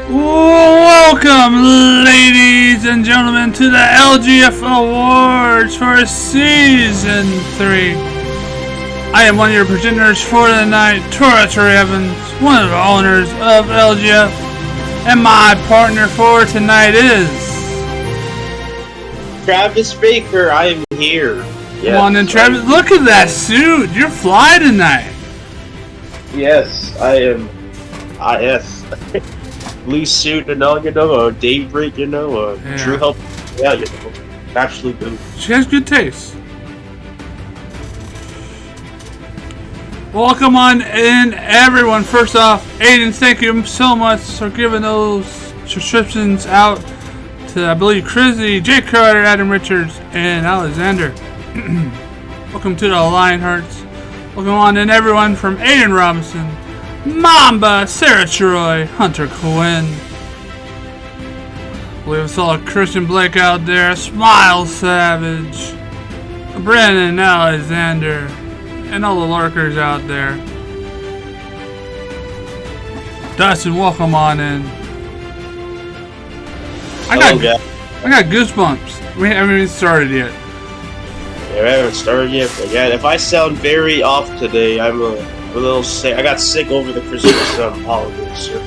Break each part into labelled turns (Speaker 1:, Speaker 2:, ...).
Speaker 1: Welcome, ladies and gentlemen, to the LGF Awards for Season 3. I am one of your presenters for the night, Troy Evans, one of the owners of LGF, and my partner for tonight is...
Speaker 2: Travis Baker. I am here.
Speaker 1: Yes, come on then, Travis. Look at that suit. You're fly tonight.
Speaker 2: Yes, I am. Yes. Blue suit and all, daybreak, Drew help. Yeah, absolute blue.
Speaker 1: She has good taste. Welcome on in, everyone. First off, Aiden, thank you so much for giving those subscriptions out to, I believe, Crizzy, Jake Carter, Adam Richards, and Alexander. Welcome to the Lionhearts. Welcome on in, everyone, from Aiden Robinson, Mamba, Sarah Troy, Hunter Quinn. We saw Christian Blake out there, Smile Savage, Brandon Alexander, and all the lurkers out there. Dustin, welcome on in. I got goosebumps. We haven't even started yet.
Speaker 2: Yeah, we haven't started yet, but yeah, if I sound very off today, I'm a little sick. I got sick over the Christmas holidays, so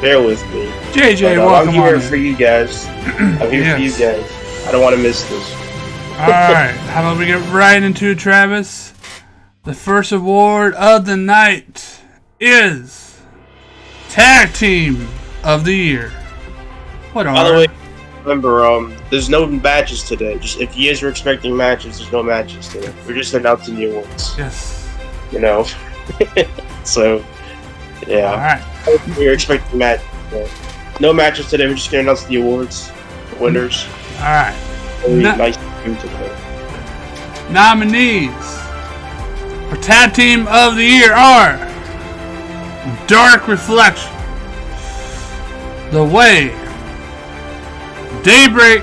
Speaker 2: bear with me.
Speaker 1: JJ, welcome on in.
Speaker 2: I'm here for you guys. I'm here for you guys. I don't want to miss this.
Speaker 1: Alright, how about we get right into it, Travis? The first award of the night is Tag Team of the Year. By the way,
Speaker 2: remember, there's no matches today. Just if you guys are expecting matches, there's no matches today. We're just announcing the awards.
Speaker 1: Yes.
Speaker 2: So, yeah.
Speaker 1: Alright.
Speaker 2: We're expecting matches. No matches today. We're just gonna announce the awards, the winners.
Speaker 1: Alright.
Speaker 2: Nice to do today.
Speaker 1: Nominees for Tag Team of the Year are Dark Reflection, The Way, Daybreak,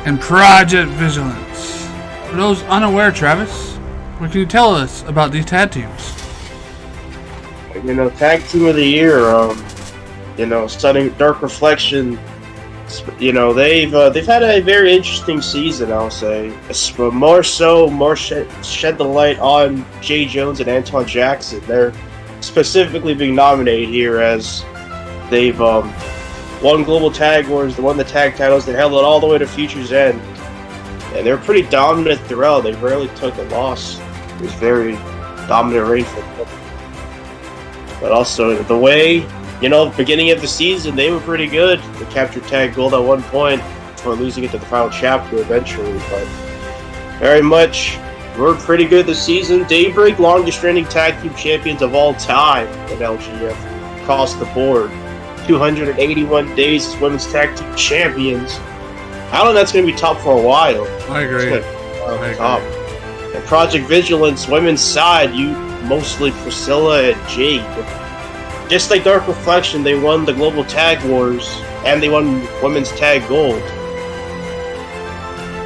Speaker 1: and Project Vigilance. For those unaware, Travis, what can you tell us about these tag teams?
Speaker 2: Tag Team of the Year, studying Dark Reflection, they've had a very interesting season, I'll say. More shed the light on Jay Jones and Anton Jackson. They're specifically being nominated here as they've won Global Tag Wars, they won the tag titles, they held it all the way to Future's End. And they're pretty dominant throughout. They rarely took a loss. It was very dominant reign for them. But also, the way, beginning of the season, they were pretty good. They captured tag gold at one point before losing it to the final chapter eventually. But very much, we're pretty good this season. Daybreak, longest reigning tag team champions of all time at LGF across the board. 281 days as women's tag team champions. I don't know, that's going to be top for a while.
Speaker 1: I agree.
Speaker 2: Top. And Project Vigilance, women's side, mostly Priscilla and Jade. Just like Dark Reflection, they won the Global Tag Wars, and they won Women's Tag Gold.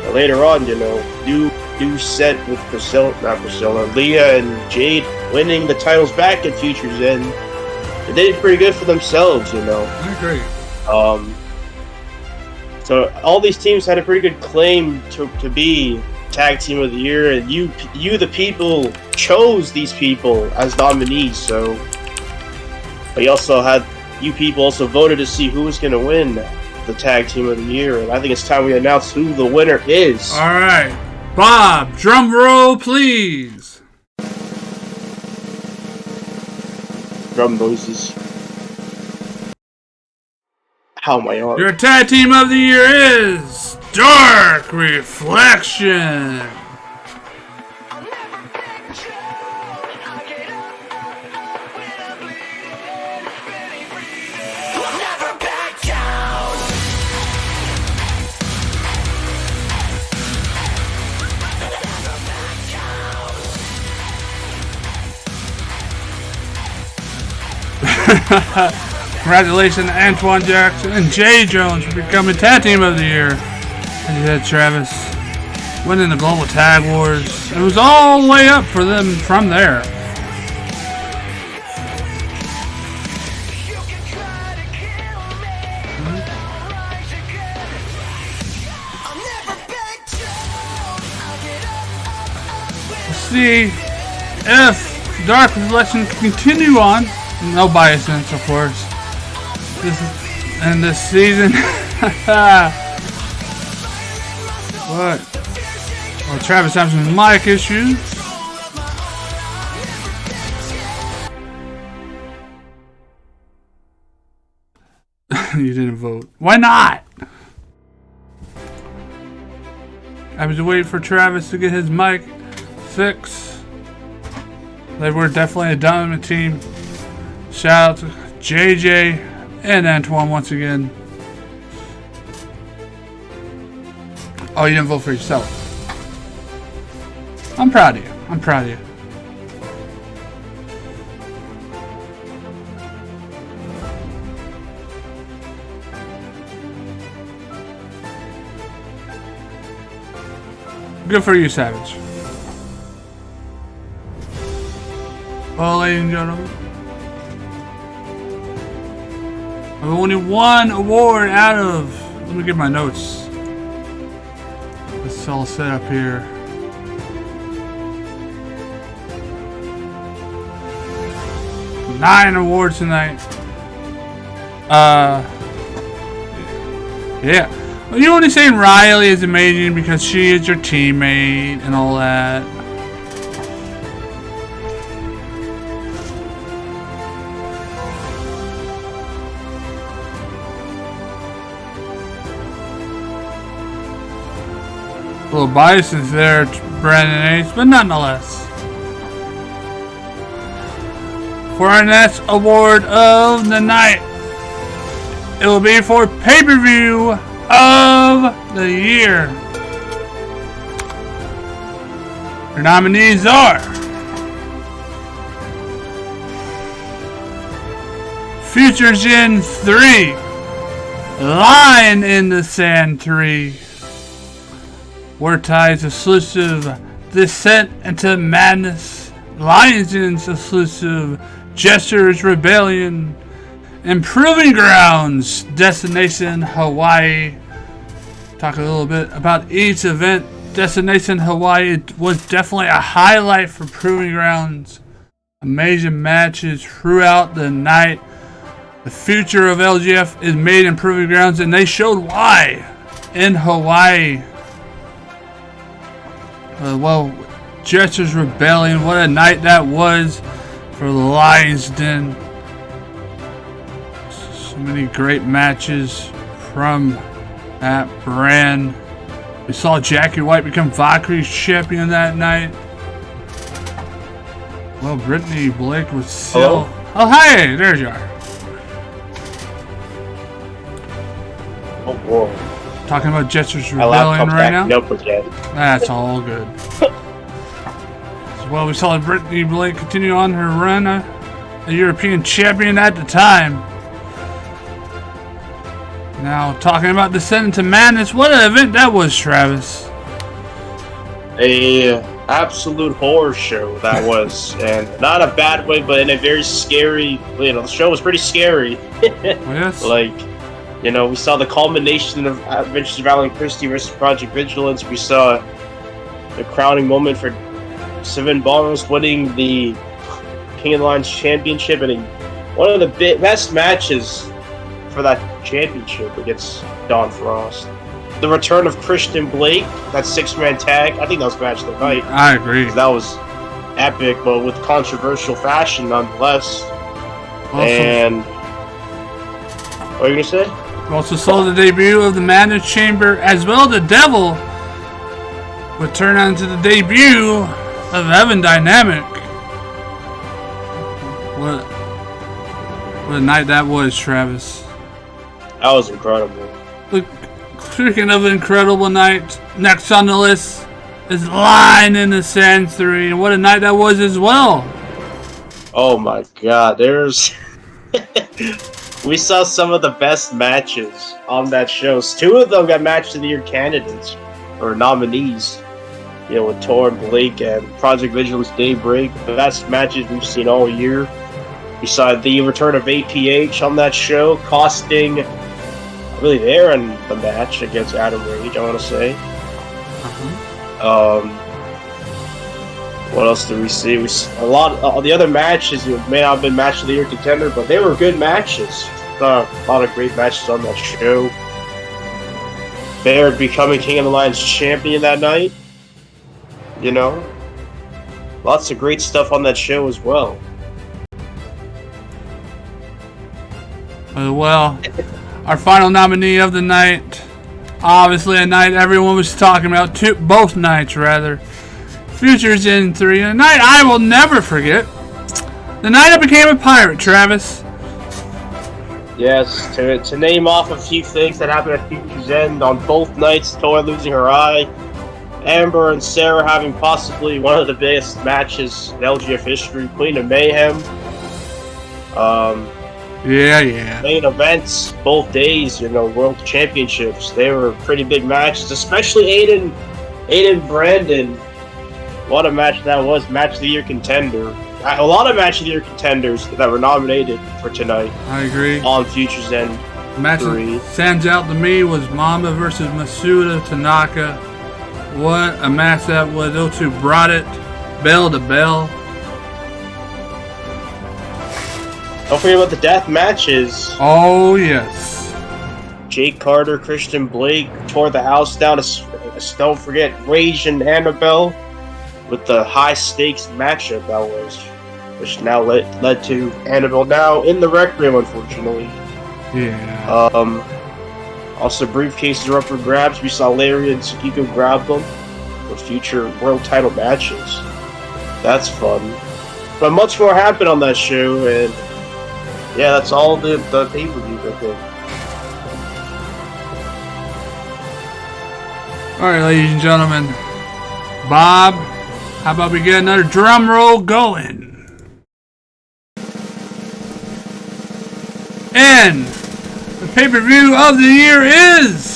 Speaker 2: But later on, new set with Leah and Jade winning the titles back at Future's End. They did pretty good for themselves,
Speaker 1: I agree.
Speaker 2: So all these teams had a pretty good claim to be Tag Team of the Year, and you the people chose these people as nominees. So you people also voted to see who was going to win the Tag Team of the Year, and I think it's time we announce who the winner is.
Speaker 1: All right, Bob, drum roll, please.
Speaker 2: Drum noises. How my arm.
Speaker 1: Your Tag Team of the Year is Dark Reflection. Congratulations, Antoine Jackson and Jay Jones for becoming Tag Team of the Year. And you had Travis winning the Global Tag Wars. It was all the way up for them from there. see if Dark Reflection can continue on. No bias, of course. This season. What? Well, Travis has some mic issues. You didn't vote. Why not? I was waiting for Travis to get his mic fixed. They were definitely a dominant team. Shout out to JJ and Antoine once again. Oh, you didn't vote for yourself. I'm proud of you. I'm proud of you. Good for you, Savage. Well, ladies and gentlemen, I've only one award out of. Let me get my notes. It's all set up here. Nine awards tonight. Yeah. You're only saying Riley is amazing because she is your teammate and all that. A little biases there, Brandon Ace, but nonetheless. For our next award of the night, it will be for pay-per-view of the year. Your nominees are Future Gen 3, Line in the Sand 3, War Ties exclusive Descent into Madness, Lions Den's exclusive Gestures Rebellion, Improving Grounds, Destination Hawaii. Talk a little bit about each event. Destination Hawaii was definitely a highlight for Proving Grounds. Amazing matches throughout the night. The future of LGF is made in Proving Grounds, and they showed why in Hawaii. Well, Gestures Rebellion, what a night that was for the Lions Den. So many great matches from that brand. We saw Jackie White become Valkyrie's champion that night. Well, Brittany Blake was still...
Speaker 2: Hello?
Speaker 1: Oh, hi! There you are.
Speaker 2: Oh, whoa.
Speaker 1: Talking about Gestures Rebellion right now?
Speaker 2: Nope, again.
Speaker 1: That's all good. Well, we saw Brittany Blake continue on her run, a European champion at the time. Now, talking about Descent into Madness, what an event that was, Travis.
Speaker 2: A absolute horror show that was, and not a bad way, but in a very scary. The show was pretty scary.
Speaker 1: Yes.
Speaker 2: We saw the culmination of Adventures of Alan Christie versus Project Vigilance. We saw the crowning moment for Seven Bonos winning the King of the Lions championship, and one of the best matches for that championship against Don Frost. The return of Christian Blake, that six-man tag. I think that was match of the night.
Speaker 1: I agree.
Speaker 2: That was epic, but with controversial fashion nonetheless.
Speaker 1: Also,
Speaker 2: and what are you gonna say?
Speaker 1: We also saw the debut of the Madness Chamber, as well as the Devil would turn on to the debut of Evan Dynamic. What a night that was, Travis.
Speaker 2: That was incredible.
Speaker 1: Look, speaking of incredible night, next on the list is Line in the Sand 3, and what a night that was as well.
Speaker 2: Oh my god, we saw some of the best matches on that show. Two of them got Match of the Year candidates, or nominees. With Tor and Blake and Project Vigilance Daybreak. The best matches we've seen all year. We saw the return of APH on that show, costing really there in the match against Adam Rage, I want to say. What else did we see? A lot of the other matches may not have been match of the year contender, but they were good matches. A lot of great matches on that show. Baird becoming King of the Lions champion that night. You know, lots of great stuff on that show as well.
Speaker 1: Well, our final nominee of the night, obviously a night everyone was talking about, both nights rather. Futures in 3, a night I will never forget. The night I became a pirate, Travis.
Speaker 2: Yes, to name off a few things that happened at Futures End on both nights, Tora losing her eye, Amber and Sarah having possibly one of the biggest matches in LGF history, Queen of Mayhem.
Speaker 1: Yeah.
Speaker 2: Main events, both days, World Championships. They were pretty big matches, especially Aiden Brandon. What a match that was. Match of the Year contender. A lot of Match of the Year contenders that were nominated for tonight.
Speaker 1: I agree.
Speaker 2: On Futures End.
Speaker 1: Match that stands out to me was Mamba versus Masuda Tanaka. What a match that was. Those two brought it bell to bell.
Speaker 2: Don't forget about the death matches.
Speaker 1: Oh, yes.
Speaker 2: Jake Carter, Christian Blake tore the house down. Don't forget Rage and Annabelle with the high stakes matchup that was, which now led to Annabelle now in the Rec Room, unfortunately.
Speaker 1: Yeah.
Speaker 2: Also, briefcases are up for grabs. We saw Larry and Tsukiko grab them for future world title matches. That's fun. But much more happened on that show, and yeah, that's all the pay-per-views, I think.
Speaker 1: Alright, ladies and gentlemen. Bob, how about we get another drum roll going? And the pay-per-view of the year is...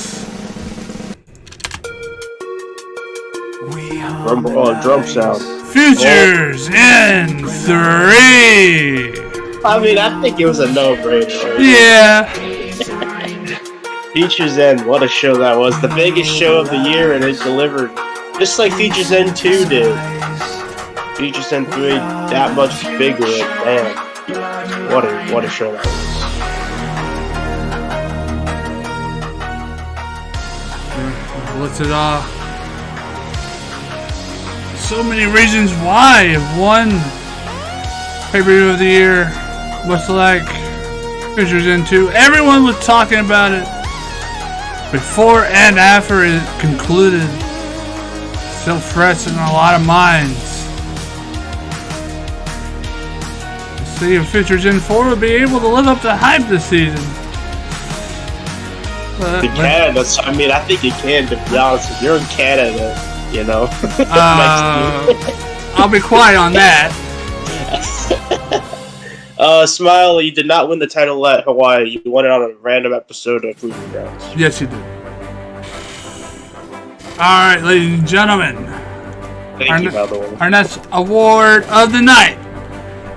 Speaker 2: Drum sound.
Speaker 1: Futures in 3.
Speaker 2: I mean, I think it was a no-brainer.
Speaker 1: Yeah.
Speaker 2: Futures End, what a show that was. The biggest show of the year, and it delivered. Just like Futures End 2 did. Futures End 3, that much bigger, and man, what a show that was.
Speaker 1: What's it all? So many reasons why one pay-per-view of the year was like Futures End 2. Everyone was talking about it before and after it concluded. Still fresh in a lot of minds. Let's see if Futures End 4 will be able to live up to hype this season.
Speaker 2: It can. I think it can, to be honest. If you're in Canada,
Speaker 1: I'll be quiet on that.
Speaker 2: Smile, you did not win the title at Hawaii. You won it on a random episode of Proving Grounds.
Speaker 1: Yes, you did. Alright, ladies and gentlemen.
Speaker 2: Thank you, by the way.
Speaker 1: Our next award of the night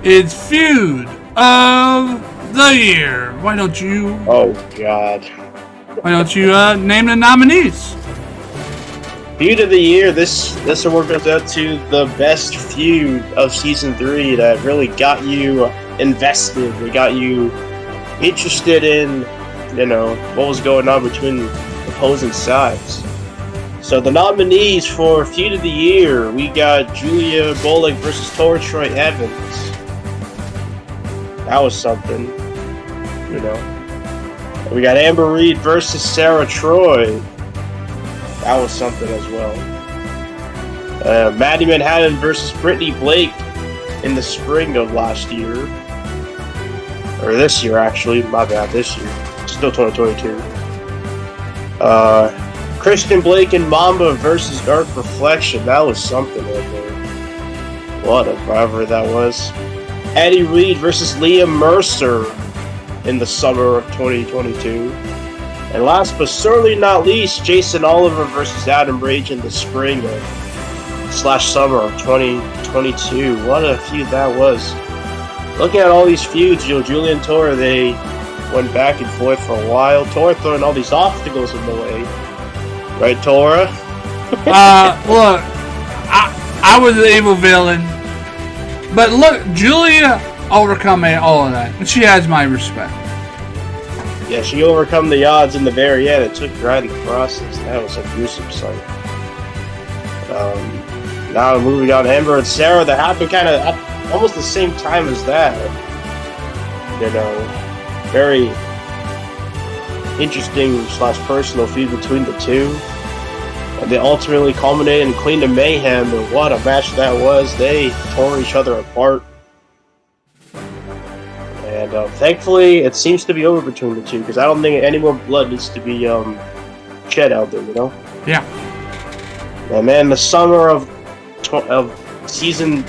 Speaker 1: is Feud of the Year. Why don't you...
Speaker 2: Oh, God.
Speaker 1: Why don't you name the nominees?
Speaker 2: Feud of the Year, this award goes out to the best feud of Season 3 that really got you invested. It got you interested in, what was going on between opposing sides. So the nominees for Feud of the Year, we got Julia Bolick versus Tora Troy Evans. That was something, We got Amber Reed versus Sarah Troy. That was something as well. Maddie Manhattan versus Brittany Blake in the spring of last year. Or this year, actually. My bad, this year. Still 2022. Christian Blake and Mamba versus Dark Reflection. That was something right there. Whatever that was. Addie Reed versus Liam Mercer in the summer of 2022. And last but certainly not least, Jason Oliver versus Adam Rage in the spring of /summer of 2022. What a feud that was. Looking at all these feuds, Julia and Tora, they went back and forth for a while. Tora throwing all these obstacles in the way. Right, Tora?
Speaker 1: Look, I was the evil villain. But look, Julia overcome all of that, and she has my respect.
Speaker 2: Yeah, she overcome the odds in the very end. It took right in the process. That was a gruesome sight. Now moving on, Amber and Sarah. That happened kind of at almost the same time as that. You know, very interesting / personal feud between the two. And they ultimately culminated in Queen of Mayhem, and what a match that was. They tore each other apart. And thankfully, it seems to be over between the two, because I don't think any more blood needs to be shed out there, you know?
Speaker 1: Yeah.
Speaker 2: And man, the summer of season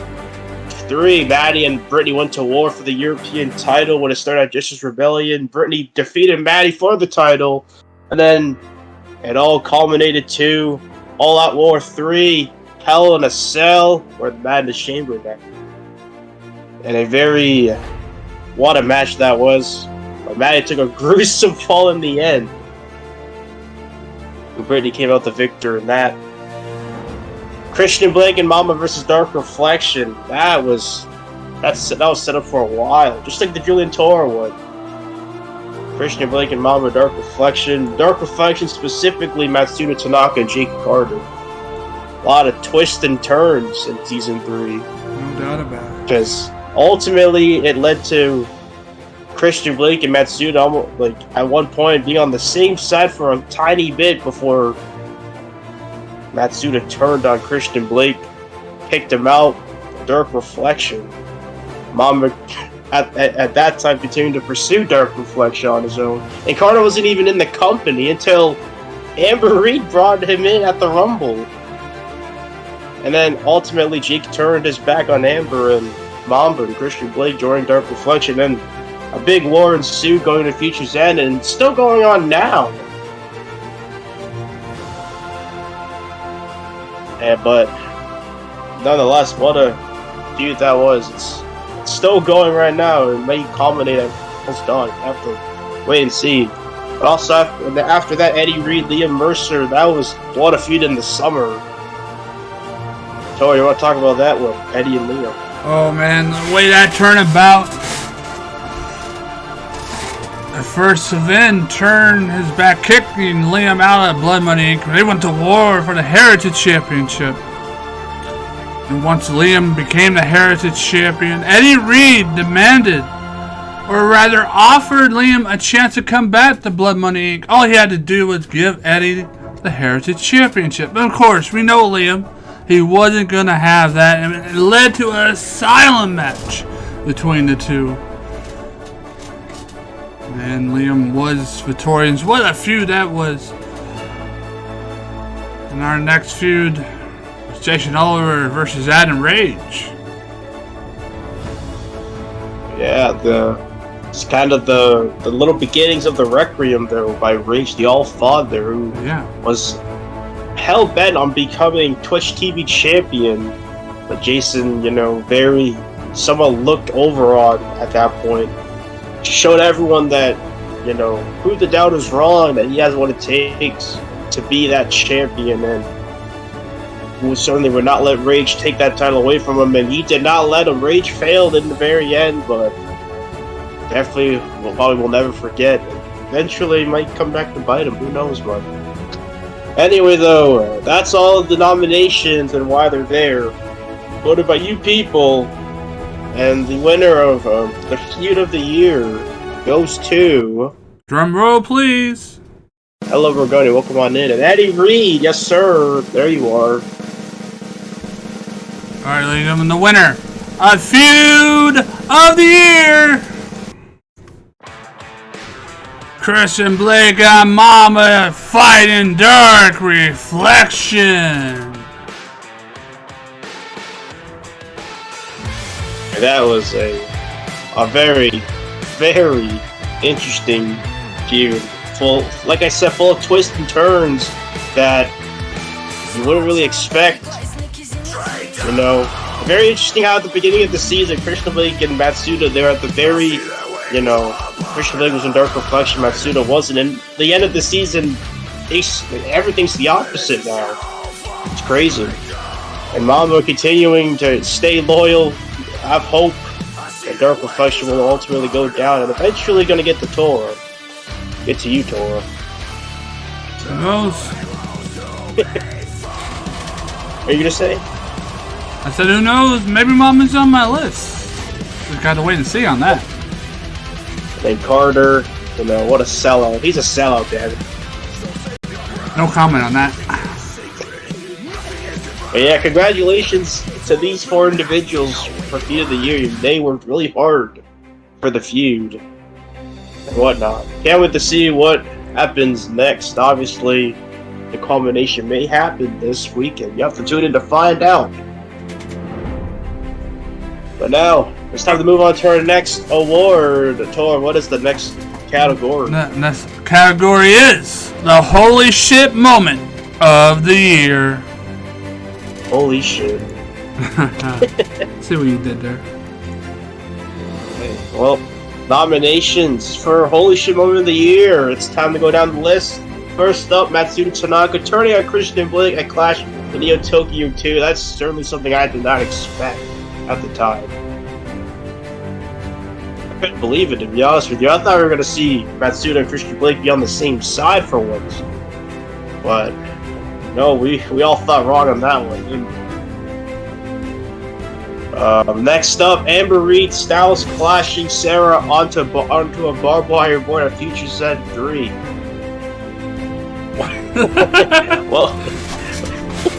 Speaker 2: 3, Maddie and Brittany went to war for the European title when it started at Justice Rebellion. Brittany defeated Maddie for the title, and then it all culminated to All Out War 3, Hell in a Cell, or the Madness Chamber match. And a very... what a match that was. Maddie took a gruesome fall in the end. And Brittany came out the victor in that. Christian Blake and Mama versus Dark Reflection. That was set up for a while, just like the Julian Toro one. Christian Blake and Mama, Dark Reflection. Dark Reflection specifically, Matsuda Tanaka and Jake Carter. A lot of twists and turns in season 3.
Speaker 1: No doubt about it.
Speaker 2: Because ultimately, it led to Christian Blake and Matsuda almost, like, at one point being on the same side for a tiny bit before Matsuda turned on Christian Blake, kicked him out. Dark Reflection. Mama at that time continued to pursue Dark Reflection on his own, and Carter wasn't even in the company until Amber Reed brought him in at the Rumble. And then ultimately Jake turned his back on Amber, and Mamba and Christian Blake joined Dark Reflection. Then a big war ensued going to Future's End, and still going on now. But nonetheless, what a feud that was. It's still going right now. It may culminate at almost done. Have to wait and see. But also after that, Eddie Reed, Liam Mercer, that was what a feud in the summer. Tori, you want to talk about that one? Eddie and Liam.
Speaker 1: Oh man, the way that turned about. At first, Savin turned his back, kicking Liam out of Blood Money Inc. They went to war for the Heritage Championship. And once Liam became the Heritage Champion, Eddie Reed demanded, or rather offered Liam a chance to combat the Blood Money Inc. All he had to do was give Eddie the Heritage Championship. But of course, we know Liam. He wasn't going to have that, and it led to an asylum match between the two. And Liam was victorious. What a feud that was. And our next feud was Jason Oliver versus Adam Rage.
Speaker 2: Yeah, it's kind of the little beginnings of the Requiem, though, by Rage the All-Father, who was hell-bent on becoming Twitch TV champion. But Jason, very somewhat looked over on at that point. Showed everyone that, proved the doubters wrong, that he has what it takes to be that champion, and who certainly would not let Rage take that title away from him, and he did not let him. Rage failed in the very end, but definitely probably will never forget. Eventually it might come back to bite him, who knows, man. Anyway, though, that's all of the nominations and why they're there. Voted by you people. And the winner of the feud of the year goes to...
Speaker 1: Drum roll, please.
Speaker 2: Hello, Rogoni. Welcome on in. And Eddie Reed. Yes, sir. There you are.
Speaker 1: Alright, ladies and gentlemen, the winner of feud of the year. Christian Blake and Mama fighting Dark Reflection.
Speaker 2: That was a very, very interesting feud. Full, like I said, full of twists and turns that you wouldn't really expect. Very interesting how at the beginning of the season, Christian Blake and Matsuda, they're at the very, Christian Blake was in Dark Reflection, Matsuda wasn't. And the end of the season, everything's the opposite now. It's crazy. And Mamba continuing to stay loyal, have hope that Dark Reflection will ultimately go down and eventually going to get the Tora. Get to you, Tora.
Speaker 1: Who knows?
Speaker 2: Are you going to say?
Speaker 1: I said, who knows? Maybe Mama's on my list. Just got to wait and see on that.
Speaker 2: Then Carter, what a sellout. He's a sellout, damn it.
Speaker 1: No comment on that.
Speaker 2: But yeah, congratulations to these 4 individuals for Feud of the Year. They worked really hard for the feud and whatnot. Can't wait to see what happens next. Obviously, the culmination may happen this weekend. You have to tune in to find out. But now, it's time to move on to our next award. Tor, what is the next category?
Speaker 1: The next category is the holy shit moment of the year.
Speaker 2: Holy shit.
Speaker 1: See what you did there.
Speaker 2: Okay, well, nominations for Holy Shit Moment of the Year. It's time to go down the list. First up, Matsuda Tanaka turning on Christian Blake at Clash of Neo Tokyo 2. That's certainly something I did not expect at the time. I couldn't believe it, to be honest with you. I thought we were going to see Matsuda and Christian Blake be on the same side for once. But no, we all thought wrong on that one, didn't we? Next up, Amber Reed Styles clashing Sarah onto a barbed wire board at Future Z 3. Well,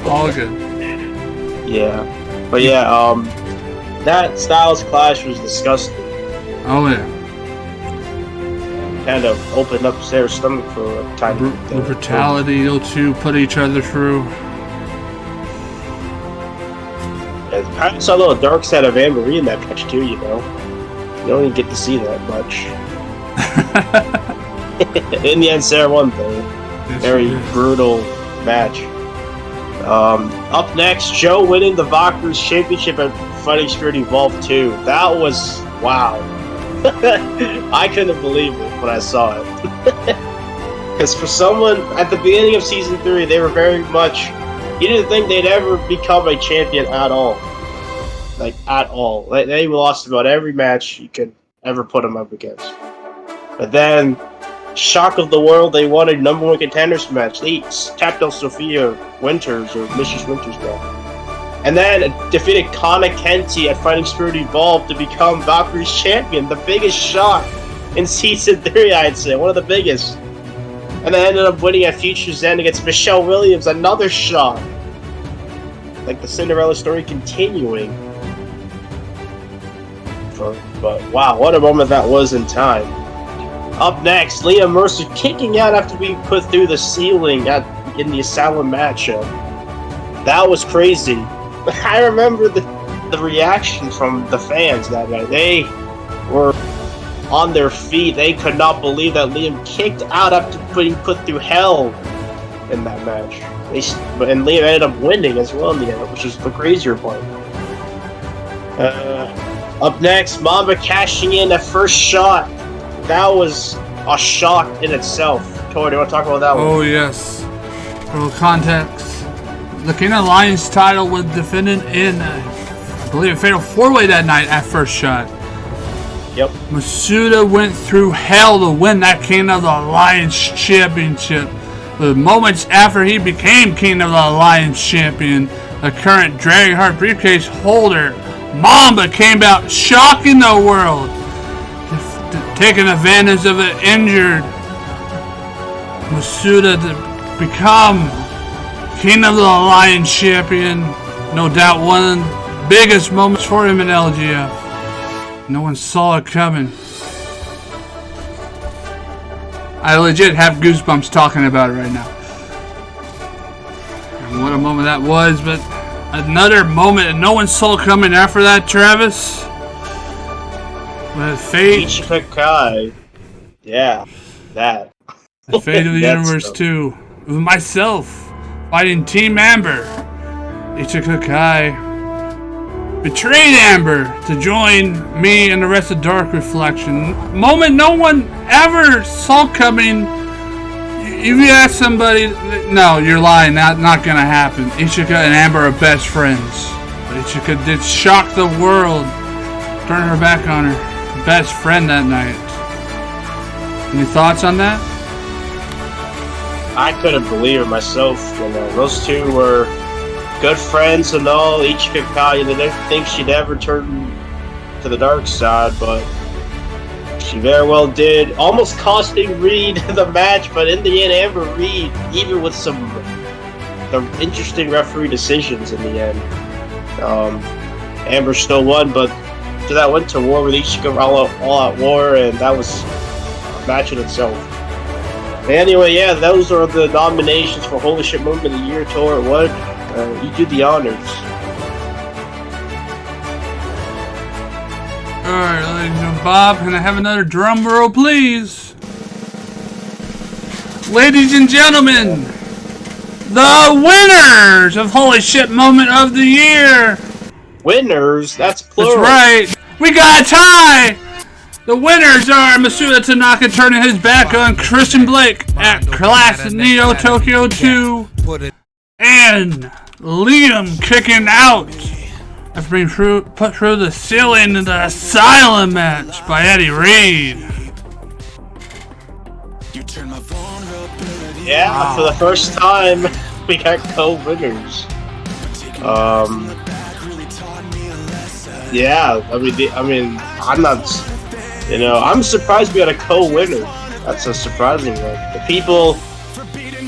Speaker 1: all good.
Speaker 2: Yeah, but yeah, that Styles clash was disgusting.
Speaker 1: Oh yeah.
Speaker 2: Kind of opened up Sarah's stomach for a time.
Speaker 1: The brutality those two put each other through.
Speaker 2: I saw a little dark side of Amber Reed in that match too. You don't even get to see that much. In the end, Sarah won though. Very brutal match. Up next, Joe winning the Valkyries Championship at Fighting Spirit Evolved 2. That was wow. I couldn't believe it when I saw it. Because for someone at the beginning of Season 3, they were very much... You didn't think they'd ever become a champion at all. Like, at all. They lost about every match you could ever put them up against. But then, shock of the world, they won a #1 contenders match. They tapped out Sophia Winters, or Mistress Winters now. And then defeated Kana Kenti at Fighting Spirit Evolved to become Valkyrie's champion. The biggest shock in Season 3, I'd say. One of the biggest. And then ended up winning at Future's End against Michelle Williams. Another shock. Like the Cinderella story continuing. But wow, what a moment that was in time. Up next, Leah Mercer kicking out after being put through the ceiling in the Asylum matchup. That was crazy. I remember the reaction from the fans that night. They were on their feet. They could not believe that Liam kicked out after being put through hell in that match. And Liam ended up winning as well in the end, which is the crazier part. Up next, Mamba cashing in that first shot. That was a shock in itself. Tori, do you want to talk about that one?
Speaker 1: Oh yes. For little context, the King of Lions title was defended in, I believe, a fatal 4-way that night at first shot.
Speaker 2: Yep.
Speaker 1: Masuda went through hell to win that King of the Lions championship. The moments after he became King of the Lions champion, the current Dragonheart briefcase holder, Mamba came out shocking the world, taking advantage of the injured Masuda to become King of the Lions champion. No doubt one of the biggest moments for him in LGF. No one saw it coming. I legit have goosebumps talking about it right now. And what a moment that was, but another moment that no one saw coming after that, Travis. With fate.
Speaker 2: Ichikakai. Yeah, that.
Speaker 1: The fate of the universe too. With myself fighting Team Amber. Ichikakai betrayed Amber to join me and the rest of Dark Reflection. Moment no one ever saw coming. you ask somebody, no, you're lying. Not gonna happen. Ishika and Amber are best friends. But Ishika did shock the world, turn her back on her best friend that night. Any thoughts on that?
Speaker 2: I couldn't believe it myself. You know, those two were good friends and all. Ichika Kai, they didn't think she'd ever turn to the dark side, but she very well did. Almost costing Reed the match, but in the end, Amber Reed, even with some interesting referee decisions in the end, Amber still won. But after that, went to war with Ichika, all out war, and that was a match in itself. Anyway, yeah, those are the nominations for Holy Shit Moment of the Year, Tor. What? You do the honors.
Speaker 1: Alright, ladies and gentlemen, Bob, can I have another drum roll, please? Ladies and gentlemen, the winners of Holy Shit Moment of the Year!
Speaker 2: Winners? That's plural.
Speaker 1: That's right! We got a tie! The winners are Masuda Tanaka turning his back on Christian Blake at Class Neo Tokyo 2 and Liam kicking out after being put through the ceiling in the Asylum match by Eddie Reed.
Speaker 2: Yeah, wow. For the first time we got co-winners. Yeah, I mean, I'm not. You know, I'm surprised we had a co-winner. That's a surprising one. The people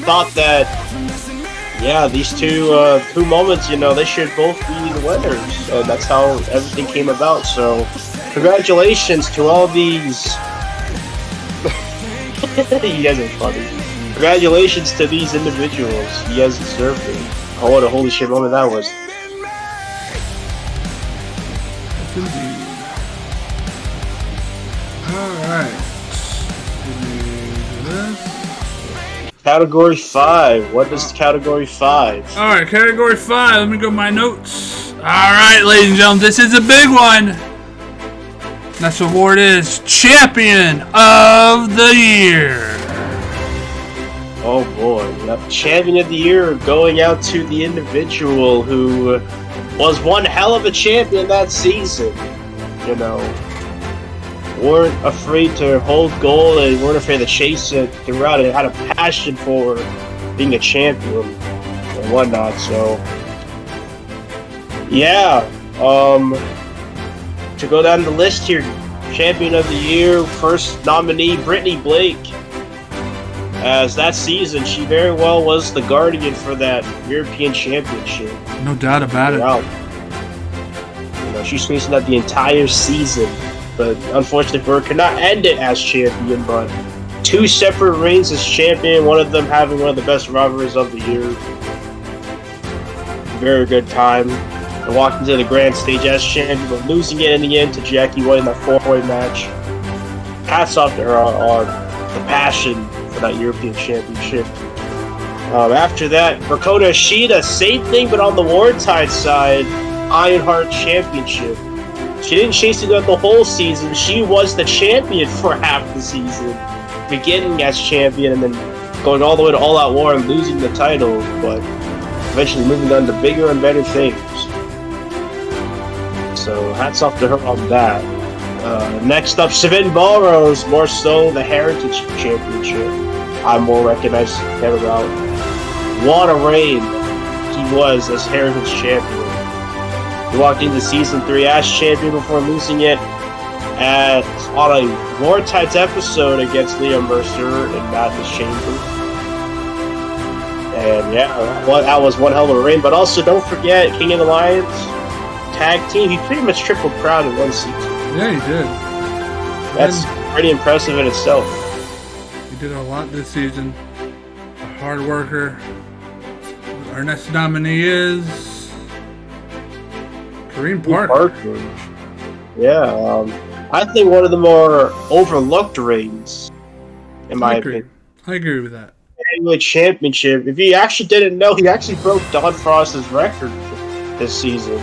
Speaker 2: thought that, yeah, these two moments, you know, they should both be the winners. And that's how everything came about. So, congratulations to all these... You guys are funny. Congratulations to these individuals. You guys deserve it. Oh, what a holy shit moment that was.
Speaker 1: Alright.
Speaker 2: Category 5. What is Category 5?
Speaker 1: Alright, Category 5. Let me go my notes. Alright, ladies and gentlemen, this is a big one. Next award is Champion of the Year.
Speaker 2: Oh boy. Yep. Champion of the Year going out to the individual who was one hell of a champion that season. You know, weren't afraid to hold goal and weren't afraid to chase it throughout it. Had a passion for being a champion and whatnot. So, yeah. To go down the list here, Champion of the Year, first nominee, Brittany Blake. As that season, she very well was the guardian for that European Championship.
Speaker 1: No doubt about it.
Speaker 2: You know, she's facing that the entire season. But unfortunately for her, could not end it as champion, but 2 separate reigns as champion, one of them having one of the best rivalries of the year. Very good time. And walked into the grand stage as champion, but losing it in the end to Jackie White in that 4-way match. Hats off to her on the passion for that European Championship. After that, Makoto Ishida, same thing, but on the Wartide side, Ironheart Championship. She didn't chase it throughout the whole season. She was the champion for half the season, beginning as champion and then going all the way to All Out War and losing the title, but eventually moving on to bigger and better things. So hats off to her on that. Next up, Savin Balrose, more so the Heritage Championship. I'm more recognized him about. What a reign he was as Heritage Champion. He walked into Season 3 as champion before losing it on a War Tides episode against Liam Mercer in Madness Chamber. And yeah, that was one hell of a reign. But also, don't forget, King of the Lions tag team. He pretty much triple crowned in one season.
Speaker 1: Yeah, he did.
Speaker 2: That's pretty impressive in itself.
Speaker 1: He did a lot this season. A hard worker. Our next nominee is Kareem Parker.
Speaker 2: Yeah, I think one of the more overlooked reigns, in my opinion.
Speaker 1: I agree with that.
Speaker 2: Heavyweight Championship. If you actually didn't know, he actually broke Don Frost's record this season.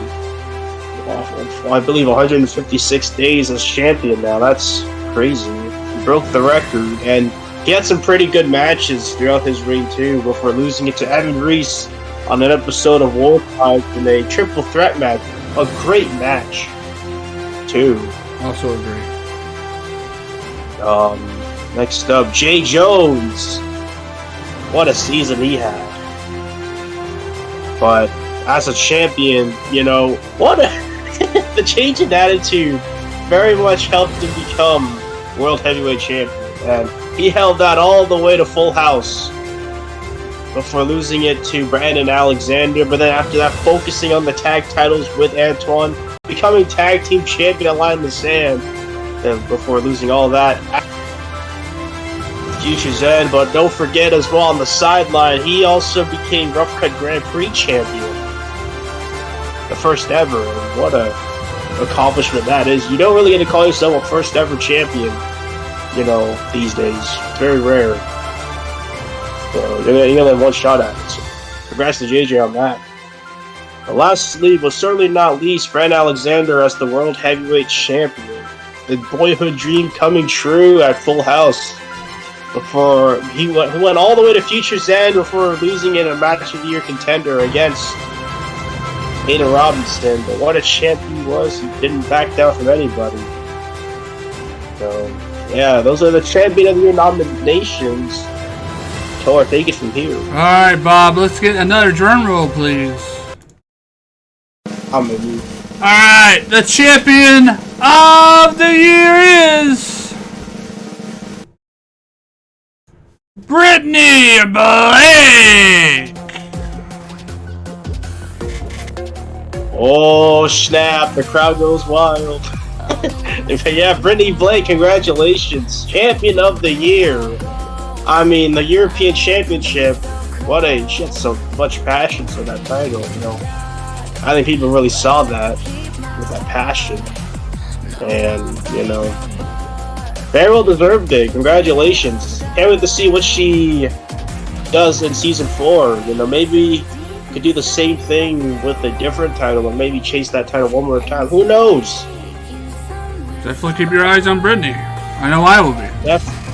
Speaker 2: I believe 156 days as champion now. That's crazy. He broke the record, and He had some pretty good matches throughout his reign too, before losing it to Evan Reese on an episode of World Tides in a triple threat match. A great match, too.
Speaker 1: Also agree.
Speaker 2: Next up, Jay Jones. What a season he had. But as a champion, what a the change in attitude very much helped him become World Heavyweight Champion. And he held that all the way to Full House before losing it to Brandon Alexander. But then after that, focusing on the tag titles with Antoine, becoming tag team champion at Line in the Sand, and before losing all that Future's End. But don't forget as well, on the sideline, he also became Rough Cut Grand Prix champion, the first ever. And what a accomplishment that is. You don't really get to call yourself a first ever champion, these days. It's very rare. So you're gonna have one shot at it. So congrats to JJ on that. And lastly, but certainly not least, Brandon Alexander as the World Heavyweight Champion. The boyhood dream coming true at Full House. Before he went all the way to Future's End before losing in a match of the year contender against Aiden Robinson. But what a champ he was! He didn't back down from anybody. So yeah, those are the Champion of the Year nominations. Tor, take it from here.
Speaker 1: Alright, Bob, let's get another drum roll, please.
Speaker 2: I'm in.
Speaker 1: Alright, the Champion of the Year is Brittany Blake!
Speaker 2: Oh snap, the crowd goes wild. Yeah, Brittany Blake, congratulations. Champion of the Year. I mean, the European Championship, she had so much passion for that title, I think people really saw that, with that passion. And, very well deserved it. Congratulations. Can't wait to see what she does in Season 4. Maybe could do the same thing with a different title, or maybe chase that title one more time. Who knows?
Speaker 1: Definitely keep your eyes on Brittany. I know I will be.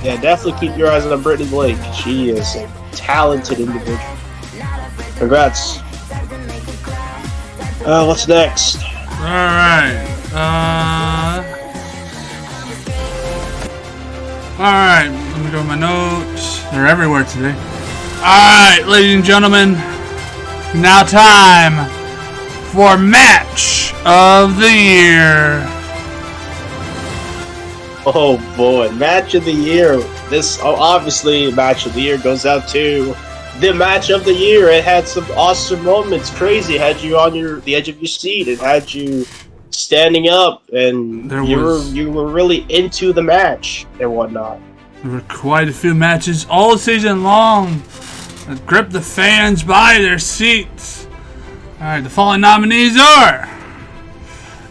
Speaker 2: Definitely keep your eyes on Brittany Blake. She is a talented individual. Congrats. What's next?
Speaker 1: Alright. Alright, let me go to my notes. They're everywhere today. Alright, ladies and gentlemen. Now time for Match of the Year.
Speaker 2: Oh boy, Match of the Year. Obviously, Match of the Year goes out to the Match of the Year. It had some awesome moments, crazy. It had you on the edge of your seat. It had you standing up, and you were really into the match and whatnot.
Speaker 1: There were quite a few matches all season long that gripped the fans by their seats. Alright, the following nominees are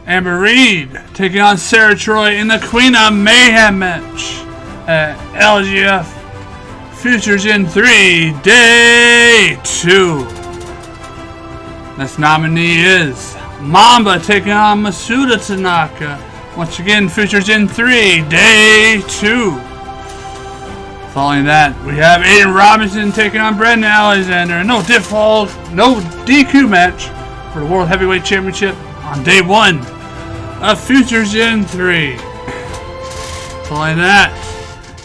Speaker 1: Amber Reed taking on Sarah Troy in the Queen of Mayhem match at LGF Futures in 3, Day 2. Next nominee is Mamba taking on Masuda Tanaka. Once again, Futures in 3, Day 2. Following that, we have Aiden Robinson taking on Brandon Alexander. No DQ match for the World Heavyweight Championship on Day 1 of Futures in 3. Following that,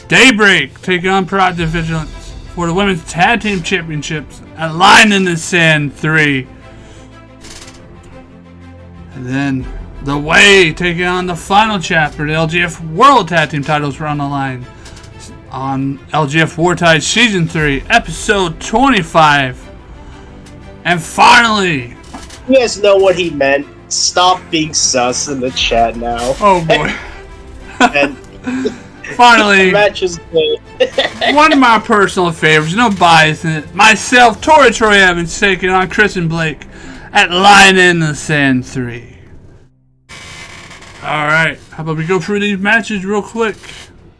Speaker 1: Daybreak taking on Project Vigilance for the Women's Tag Team Championships at Line in the Sand 3. And then The Way taking on the final chapter. The LGF World Tag Team titles were on the line on LGF War Tide Season 3, Episode 25. And finally,
Speaker 2: you guys know what he meant. Stop being sus in the chat now.
Speaker 1: Oh boy. And finally, one of my personal favorites, no bias in it. Myself, Troy Evans, taking on Kristen Blake at Line in the Sand 3. Alright, how about we go through these matches real quick?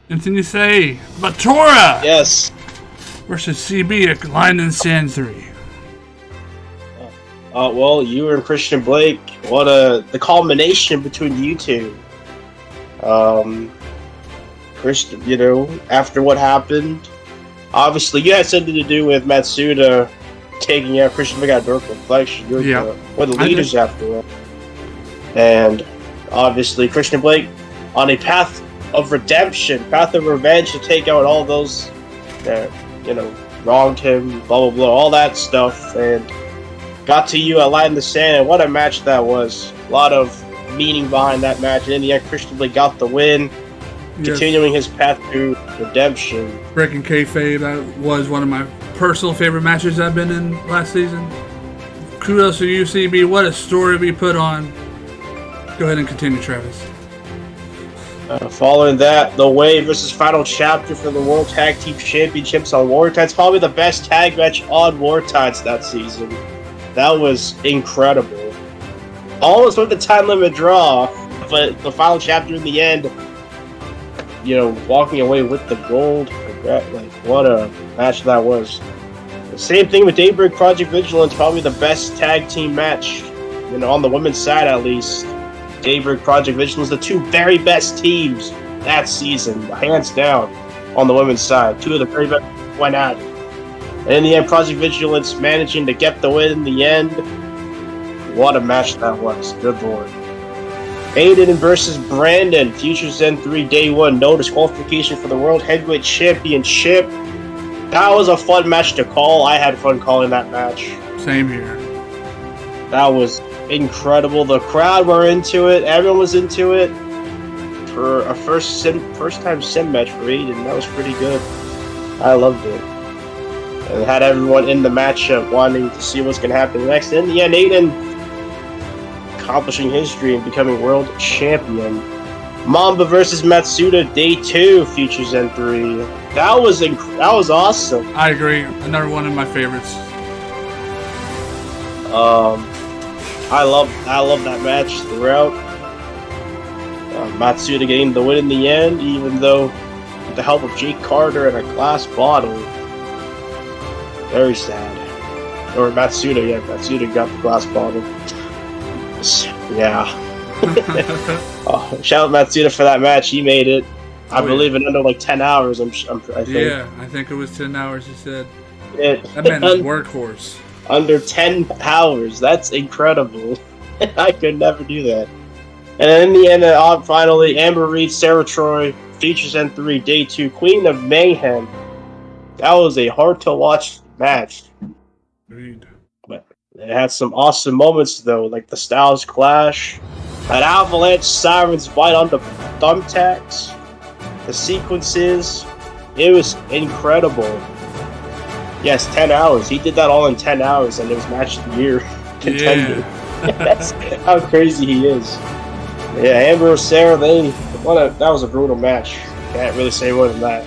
Speaker 1: Anything you say about Tora?
Speaker 2: Yes.
Speaker 1: Versus CB at Line in the Sand 3.
Speaker 2: Well, you and Christian Blake, the culmination between you two. Christian, after what happened, obviously you had something to do with Matsuda taking out Christian Blake at Dark Reflection. You're one of the leaders after all. And obviously Christian Blake on a path of redemption, path of revenge to take out all those that, wronged him, blah, blah, blah, all that stuff. And got to you at Light in the Sand. And what a match that was. A lot of meaning behind that match. And in the end, Christian Blake got the win. Continuing his path to redemption.
Speaker 1: Breaking kayfabe, that was one of my personal favorite matches I've been in last season. Kudos to UCB. What a story we put on. Go ahead and continue, Travis.
Speaker 2: Following that, The Way versus Final Chapter for the World Tag Team Championships on War Tides. Probably the best tag match on War Tides that season. That was incredible. Almost went the time limit draw, but the Final Chapter in the end, walking away with the gold. Like, what a match that was. The same thing with Daybreak Project Vigilance. Probably the best tag team match, on the women's side at least. Daybreak Project Vigilance, the two very best teams that season, hands down, on the women's side. Two of the very best went at it. And in the end, Project Vigilance managing to get the win in the end. What a match that was. Good lord. Aiden versus Brandon, Future Zen 3 Day 1, no disqualification for the World Heavyweight Championship. That was a fun match to call. I had fun calling that match.
Speaker 1: Same here.
Speaker 2: That was incredible. The crowd were into it. Everyone was into it. For a first time sim match for Aiden, that was pretty good. I loved it. And it had everyone in the matchup wanting to see what's going to happen next. In the end, Aiden accomplishing his dream, becoming world champion. Mamba versus Matsuda, Day 2, Future Zen 3. That was awesome.
Speaker 1: I agree. Another one of my favorites.
Speaker 2: I love that match throughout. Matsuda getting the win in the end, even though with the help of Jake Carter and a glass bottle. Very sad. Or Matsuda got the glass bottle. Yeah. Shout out Matsuda for that match. He made it. I believe in under like 10 hours. I think.
Speaker 1: Yeah, I think it was 10 hours. He said.
Speaker 2: That
Speaker 1: man is workhorse.
Speaker 2: Under 10 hours. That's incredible. I could never do that. And in the end, finally, Amber Reed, Sarah Troy, Future Zen 3, Day 2, Queen of Mayhem. That was a hard-to-watch match.
Speaker 1: Agreed.
Speaker 2: But it had some awesome moments, though, like the Styles Clash, that Avalanche Sirens bite on the thumbtacks, the sequences. It was incredible. Yes, 10 hours. He did that all in 10 hours, and it was match of the year contender. Yeah. That's how crazy he is. Yeah, Amber and Sarah, that was a brutal match. Can't really say more than that.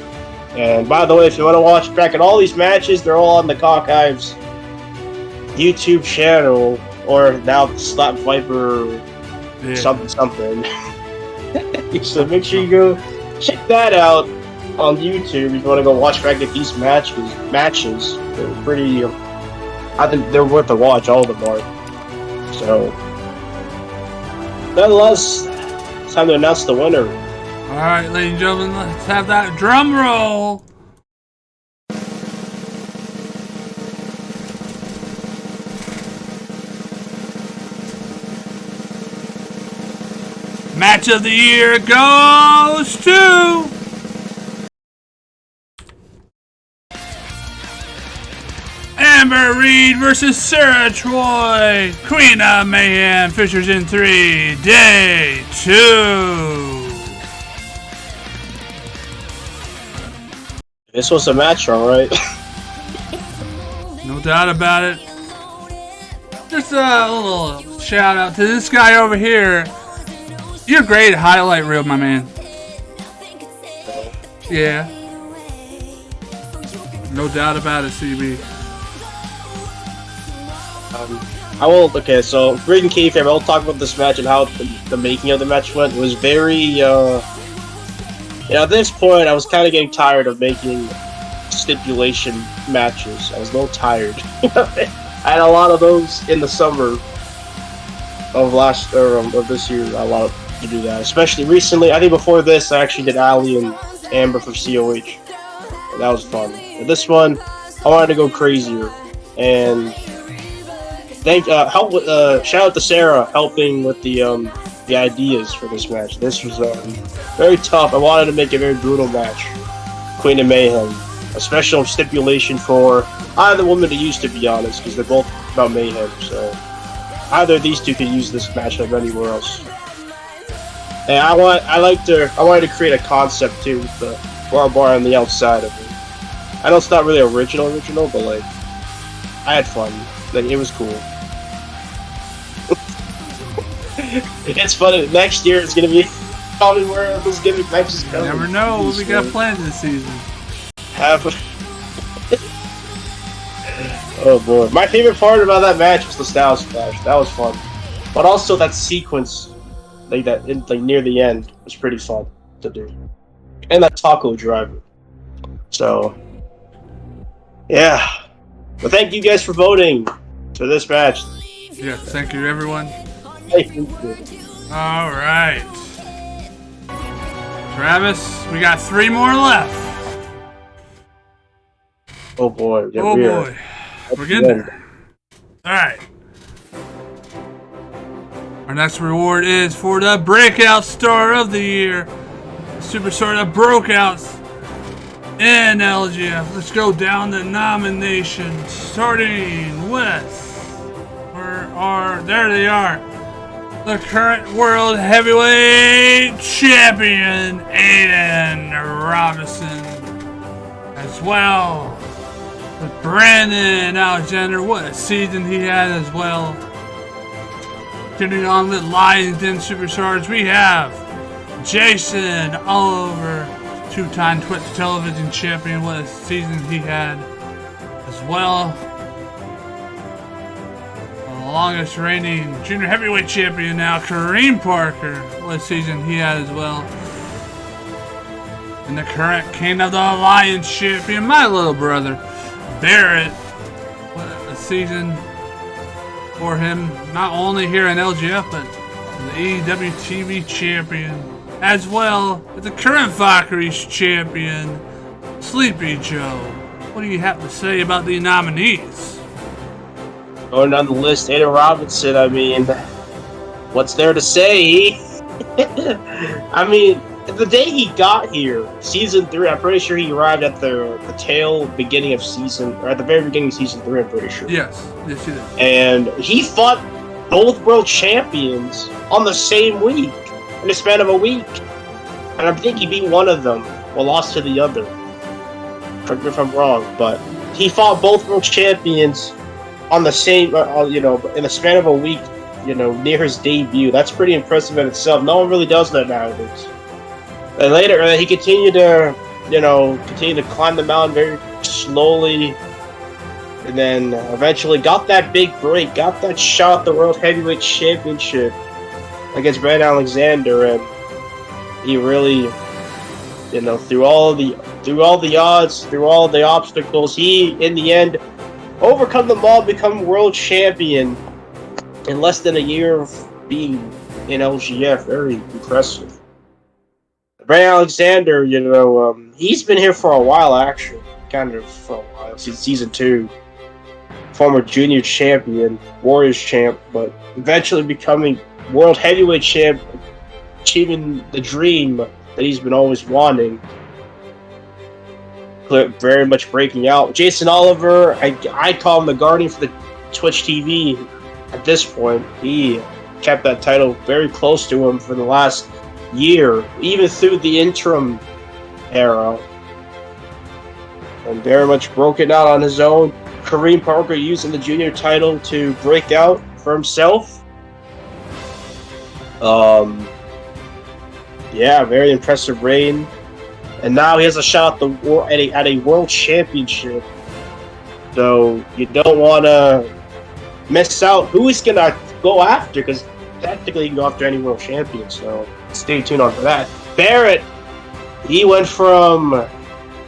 Speaker 2: And by the way, if you want to watch back at all these matches, they're all on the Cockives YouTube channel, or now the Slap Viper something. So make sure you go check that out on YouTube if you want to go watch back at these matches. They're pretty. I think they're worth a watch. All of them are. So, nonetheless, it's time to announce the winner.
Speaker 1: All right, ladies and gentlemen, let's have that drum roll. Match of the year goes to Amber Reed versus Sarah Troy, Queen of Mayhem, Future Zen 3, Day 2.
Speaker 2: This was a match, alright.
Speaker 1: No doubt about it. Just a little shout out to this guy over here. You're great at highlight reel, my man. Yeah. No doubt about it, CB.
Speaker 2: Okay, so Breaking Kayfabe, I'll talk about this match and how the making of the match went. It was very, at this point, I was kind of getting tired of making stipulation matches. I was a little tired. I had a lot of those in the summer of this year. A lot to do that, especially recently. I think before this, I actually did Ali and Amber for COH. And that was fun. And this one, I wanted to go crazier. And shout out to Sarah helping with the ideas for this match. This was very tough. I wanted to make a very brutal match. Queen of Mayhem. A special stipulation for either woman to use, to be honest, because they're both about mayhem. So either of these two could use this matchup anywhere else. And I wanted to create a concept too with the bar on the outside of it. I know it's not really original, but like I had fun. Like it was cool. It's funny. Next year it's gonna be probably where those gimmick matches go.
Speaker 1: You never know what we got planned this season.
Speaker 2: Oh boy. My favorite part about that match was the Styles Clash. That was fun. But also that sequence like near the end was pretty fun to do. And that taco driver. So yeah. But thank you guys for voting for this match.
Speaker 1: Yes, thank you everyone.
Speaker 2: Thank you.
Speaker 1: Alright. Travis, we got 3 more left.
Speaker 2: Oh boy. Yeah,
Speaker 1: oh boy. We're getting there. Alright. Our next reward is for the Breakout Star of the Year. The superstar that broke out in LGF. Let's go down the nominations. Starting with there they are. The current World Heavyweight Champion, Aiden Robinson. As well. With Brandon Alexander, what a season he had as well. Continuing on with Lions Den Superstars, we have Jason Oliver, 2-time Twitch television champion. What a season he had as well. The longest reigning junior heavyweight champion now, Kareem Parker. What a season he had as well. And the current King of the Lions champion, my little brother, Barrett. What a season for him, not only here in LGF, but the AEW TV champion, as well as the current Valkyries champion, Sleepy Joe. What do you have to say about the nominees?
Speaker 2: Going down the list, Aiden Robinson, I mean, what's there to say? I mean, the day he got here, season 3, I'm pretty sure he arrived at the beginning of season, or at the very beginning of season 3, I'm pretty sure.
Speaker 1: Yes, he did.
Speaker 2: And he fought both world champions on the same week, in the span of a week. And I think he beat one of them, well, lost to the other. Correct me if I'm wrong, but he fought both world champions on the same, in the span of a week, near his debut. That's pretty impressive in itself. No one really does that nowadays. And later, he continued to climb the mountain very slowly, and then eventually got that big break, got that shot at the World Heavyweight Championship against Brandon Alexander, and he really, through all the odds, through all the obstacles, he in the end overcome them all, become world champion in less than a year of being in LGF. Very impressive. Brandon Alexander, he's been here for a while, actually. Kind of for a while, since season 2. Former junior champion, Warriors champ, but eventually becoming World Heavyweight champ, achieving the dream that he's been always wanting. Very much breaking out. Jason Oliver, I call him the guardian for the Twitch TV at this point. He kept that title very close to him for the last year, even through the interim era, and very much broken out on his own. Kareem Parker using the junior title to break out for himself. Yeah, very impressive reign, and now he has a shot at a world championship. So you don't want to miss out who he's gonna go after, because technically you can go after any world champion. So stay tuned on for that. Barrett, he went from,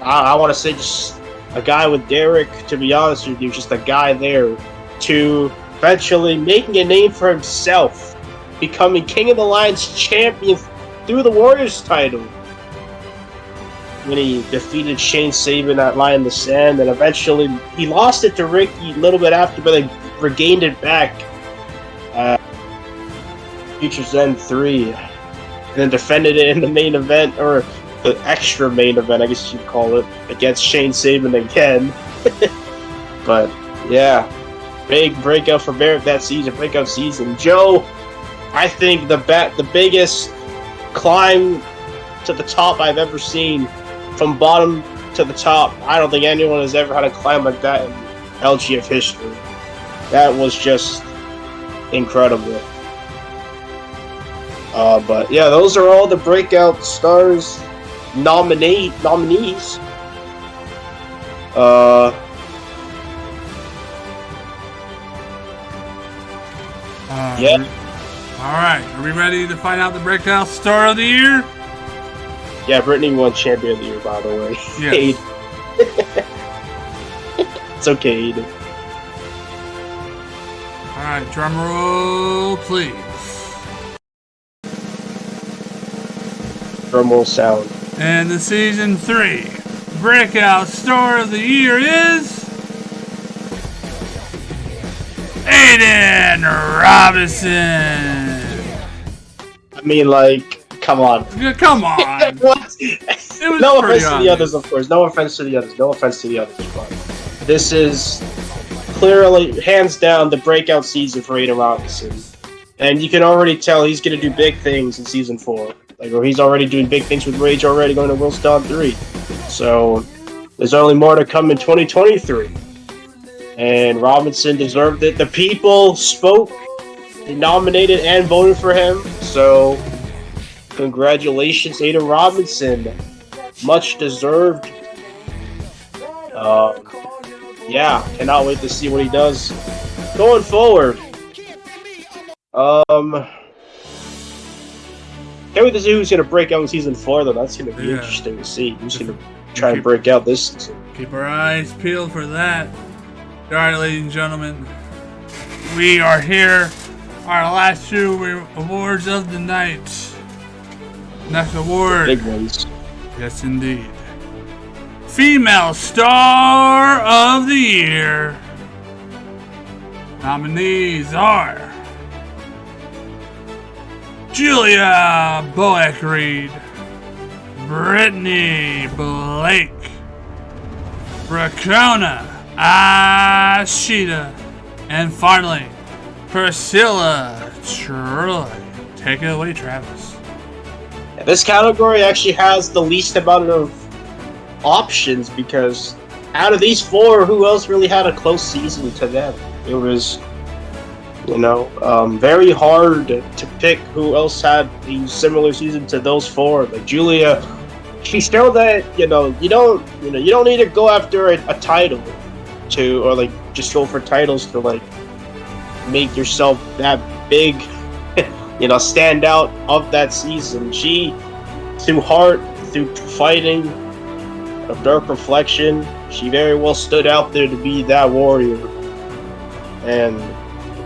Speaker 2: I want to say just a guy with Derek, to be honest with you, just a guy there, to eventually making a name for himself, becoming King of the Lions champion through the Warriors title. when he defeated Shane Saban at Line in the Sand, and eventually he lost it to Ricky a little bit after, but they regained it back at Futures End 3, and then defended it in the main event, or the extra main event, I guess you'd call it, against Shane Saban again. But yeah, big breakout for Barrett that season, breakout season. Joe, I think the biggest climb to the top I've ever seen, from bottom to the top. I don't think anyone has ever had a climb like that in LGF history. That was just incredible. But yeah, those are all the breakout stars nominees. Yeah.
Speaker 1: All right, are we ready to find out the breakout star of the year?
Speaker 2: Yeah, Brittany won champion of the year, by the way.
Speaker 1: Yes.
Speaker 2: It's okay, Aiden.
Speaker 1: All right, drum roll, please.
Speaker 2: Drum roll sound.
Speaker 1: And the season 3 breakout star of the year is Aiden Robinson.
Speaker 2: I mean, like, come on.
Speaker 1: Yeah, come on.
Speaker 2: What?
Speaker 1: It was
Speaker 2: No
Speaker 1: pretty
Speaker 2: offense to the others, of course. No offense to the others. No offense to the others. But this is clearly, hands down, the breakout season for Aiden Robinson. And you can already tell he's going to do big things in Season 4. Like, or he's already doing big things with Rage already, going to World Star 3. So, there's only more to come in 2023. And Robinson deserved it. The people spoke, they nominated and voted for him. So, congratulations, Aiden Robinson. Much deserved. Yeah, cannot wait to see what he does going forward. Can't wait to see who's going to break out in Season 4, though. That's going to be interesting to see. Who's going to try and break out this season.
Speaker 1: Keep our eyes peeled for that. All right, ladies and gentlemen, we are here. Our last 2 awards of the night. Next award.
Speaker 2: Big ones.
Speaker 1: Yes, indeed. Female Star of the Year. Nominees are Julia Boeck-Reed, Brittany Blake, Rakona Ashita, and finally, Priscilla Troy. Take it away, Travis.
Speaker 2: This category actually has the least amount of options, because out of these 4, who else really had a close season to them? It was, very hard to pick who else had a similar season to those 4. Like Julia, she showed that you don't need to go after a title or like just go for titles to like make yourself that big, stand out of that season. She, through heart, through fighting, a dark reflection, she very well stood out there to be that warrior. And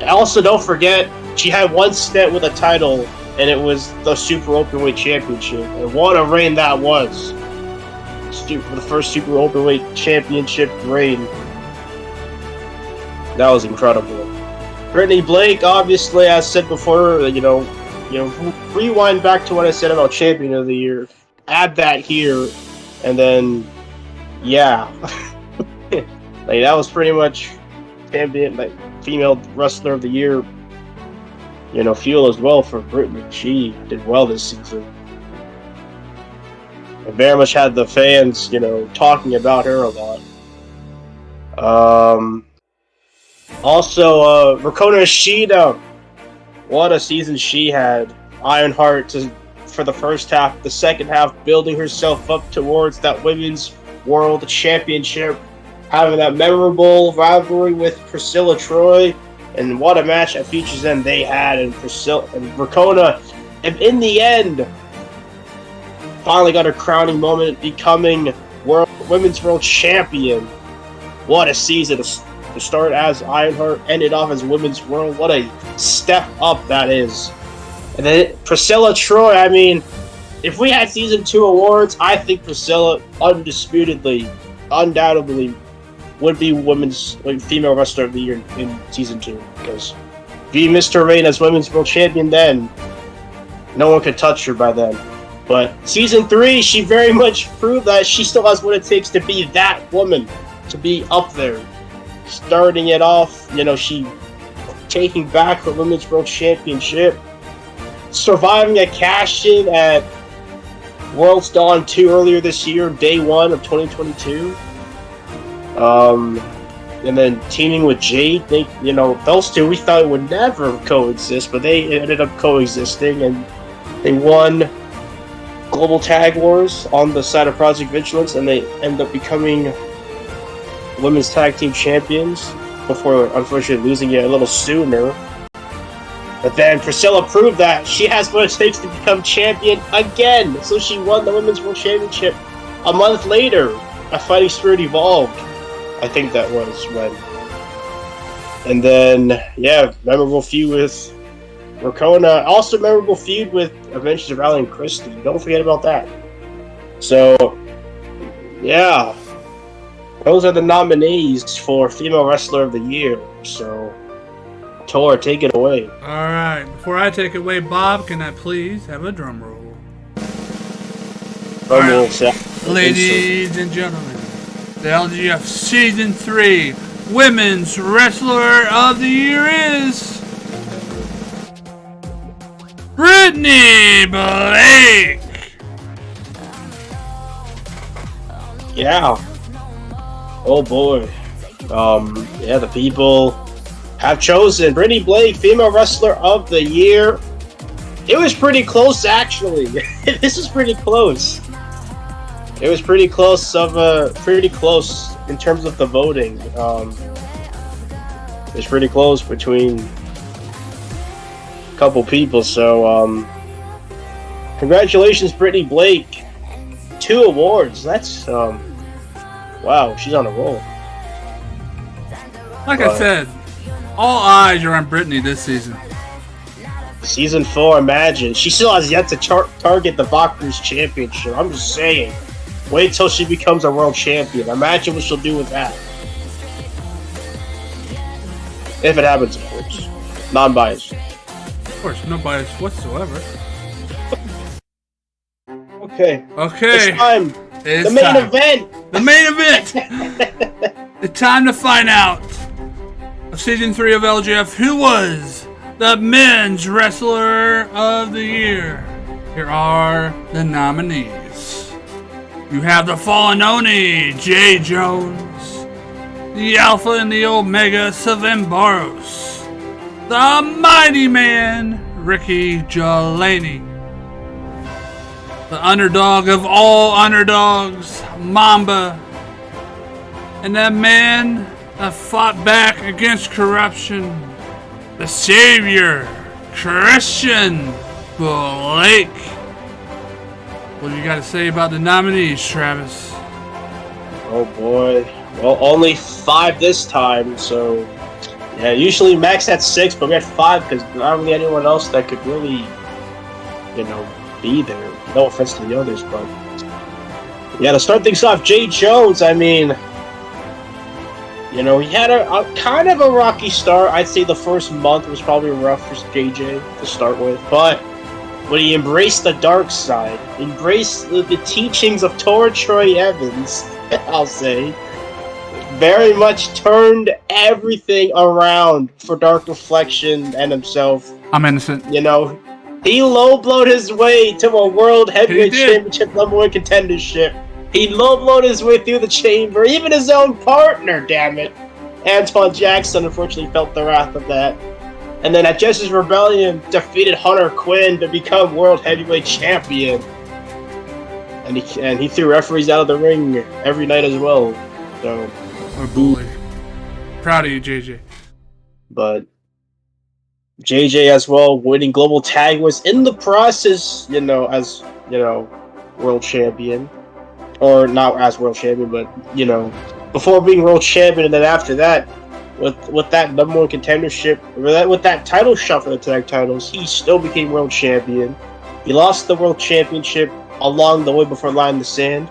Speaker 2: also, don't forget, she had one stint with a title, and it was the Super Openweight Championship. And what a reign that was! The first Super Openweight Championship reign. That was incredible. Brittany Blake, obviously, as I said before, rewind back to what I said about Champion of the Year. Add that here, and then, yeah. Like, that was pretty much champion, like, female wrestler of the year, fuel as well for Brittany. She did well this season. And very much had the fans, talking about her a lot. Also, Rakona Ashita, what a season she had. Ironheart for the first half, the second half, building herself up towards that Women's World Championship, having that memorable rivalry with Priscilla Troy, and what a match at Futures End they had, and Rakona, and in the end, finally got her crowning moment, becoming Women's World Champion. What a season to start as Ironheart, ended off as Women's World. What a step up that is. And then Priscilla Troy, I mean, if we had season 2 awards, I think Priscilla undoubtedly would be female wrestler of the year in season 2, because being Mr. Reign as women's world champion, then no one could touch her by then. But season 3, she very much proved that she still has what it takes to be that woman, to be up there. Starting it off, she taking back her women's world championship, surviving a cash-in at World's Dawn 2 earlier this year, day 1 of 2022. And then teaming with Jade, those two we thought would never coexist, but they ended up coexisting, and they won Global Tag Wars on the side of Project Vigilance, and they end up becoming Women's Tag Team Champions before unfortunately losing it a little sooner. But then Priscilla proved that she has what it takes to become champion again, so she won the Women's World Championship a month later at Fighting Spirit Evolved. I think that was when. And then, memorable feud with Rakona. Also memorable feud with Adventures of Ally and Christy. Don't forget about that. So, those are the nominees for Female Wrestler of the Year. So, Tor, take it away.
Speaker 1: Alright, before I take it away, Bob, can I please have a drum roll?
Speaker 2: Drum roll,
Speaker 1: ladies and gentlemen, the LGF Season 3 Women's Wrestler of the Year is Brittany Blake!
Speaker 2: Yeah. Oh boy. The people have chosen Brittany Blake, Female Wrestler of the Year. It was pretty close, actually. This is pretty close. It was pretty close in terms of the voting. It's pretty close between a couple people. So, congratulations, Brittany Blake. 2 awards. That's wow. She's on a roll.
Speaker 1: Like I said, all eyes are on Brittany this season.
Speaker 2: Season 4, imagine. She still has yet to target the Valkyrie's championship. I'm just saying. Wait till she becomes a world champion. Imagine what she'll do with that. If it happens, of course. Non-biased.
Speaker 1: Of course, no bias whatsoever.
Speaker 2: Okay. It's time.
Speaker 1: It's
Speaker 2: the main
Speaker 1: time.
Speaker 2: event.
Speaker 1: The main event. It's time to find out of Season 3 of LGF who was the Men's Wrestler of the Year. Here are the nominees. You have the Fallen Oni, Jay Jones. The Alpha and the Omega, Savin Barros. The Mighty Man, Ricky Delaney. The underdog of all underdogs, Mamba. And that man that fought back against corruption, the Savior, Christian Blake. What do you got to say about the nominees, Travis?
Speaker 2: Oh boy. Well, only 5 this time, so yeah, usually max at 6, but we had 5 because not really anyone else that could really, be there. No offense to the others, but yeah, to start things off, Jay Jones, I mean, he had a kind of a rocky start. I'd say the first month was probably rough for JJ to start with, but when he embraced the dark side, embraced the teachings of Tora Troy Evans, I'll say, very much turned everything around for Dark Reflection and himself.
Speaker 1: I'm innocent.
Speaker 2: He low-blowed his way to a World Heavyweight Championship #1 contendership. He low-blowed his way through the chamber, even his own partner, damn it. Antoine Jackson unfortunately felt the wrath of that. And then at Justice Rebellion, defeated Hunter Quinn to become World Heavyweight Champion. And he threw referees out of the ring every night as well. So,
Speaker 1: oh, bully. Proud of you, JJ.
Speaker 2: But JJ as well, winning Global Tag, was in the process, as, World Champion. Or not as World Champion, but, before being World Champion, and then after that, with that #1 contendership, with that title shot for the tag titles, he still became World Champion. He lost the World Championship along the way before Line in the Sand.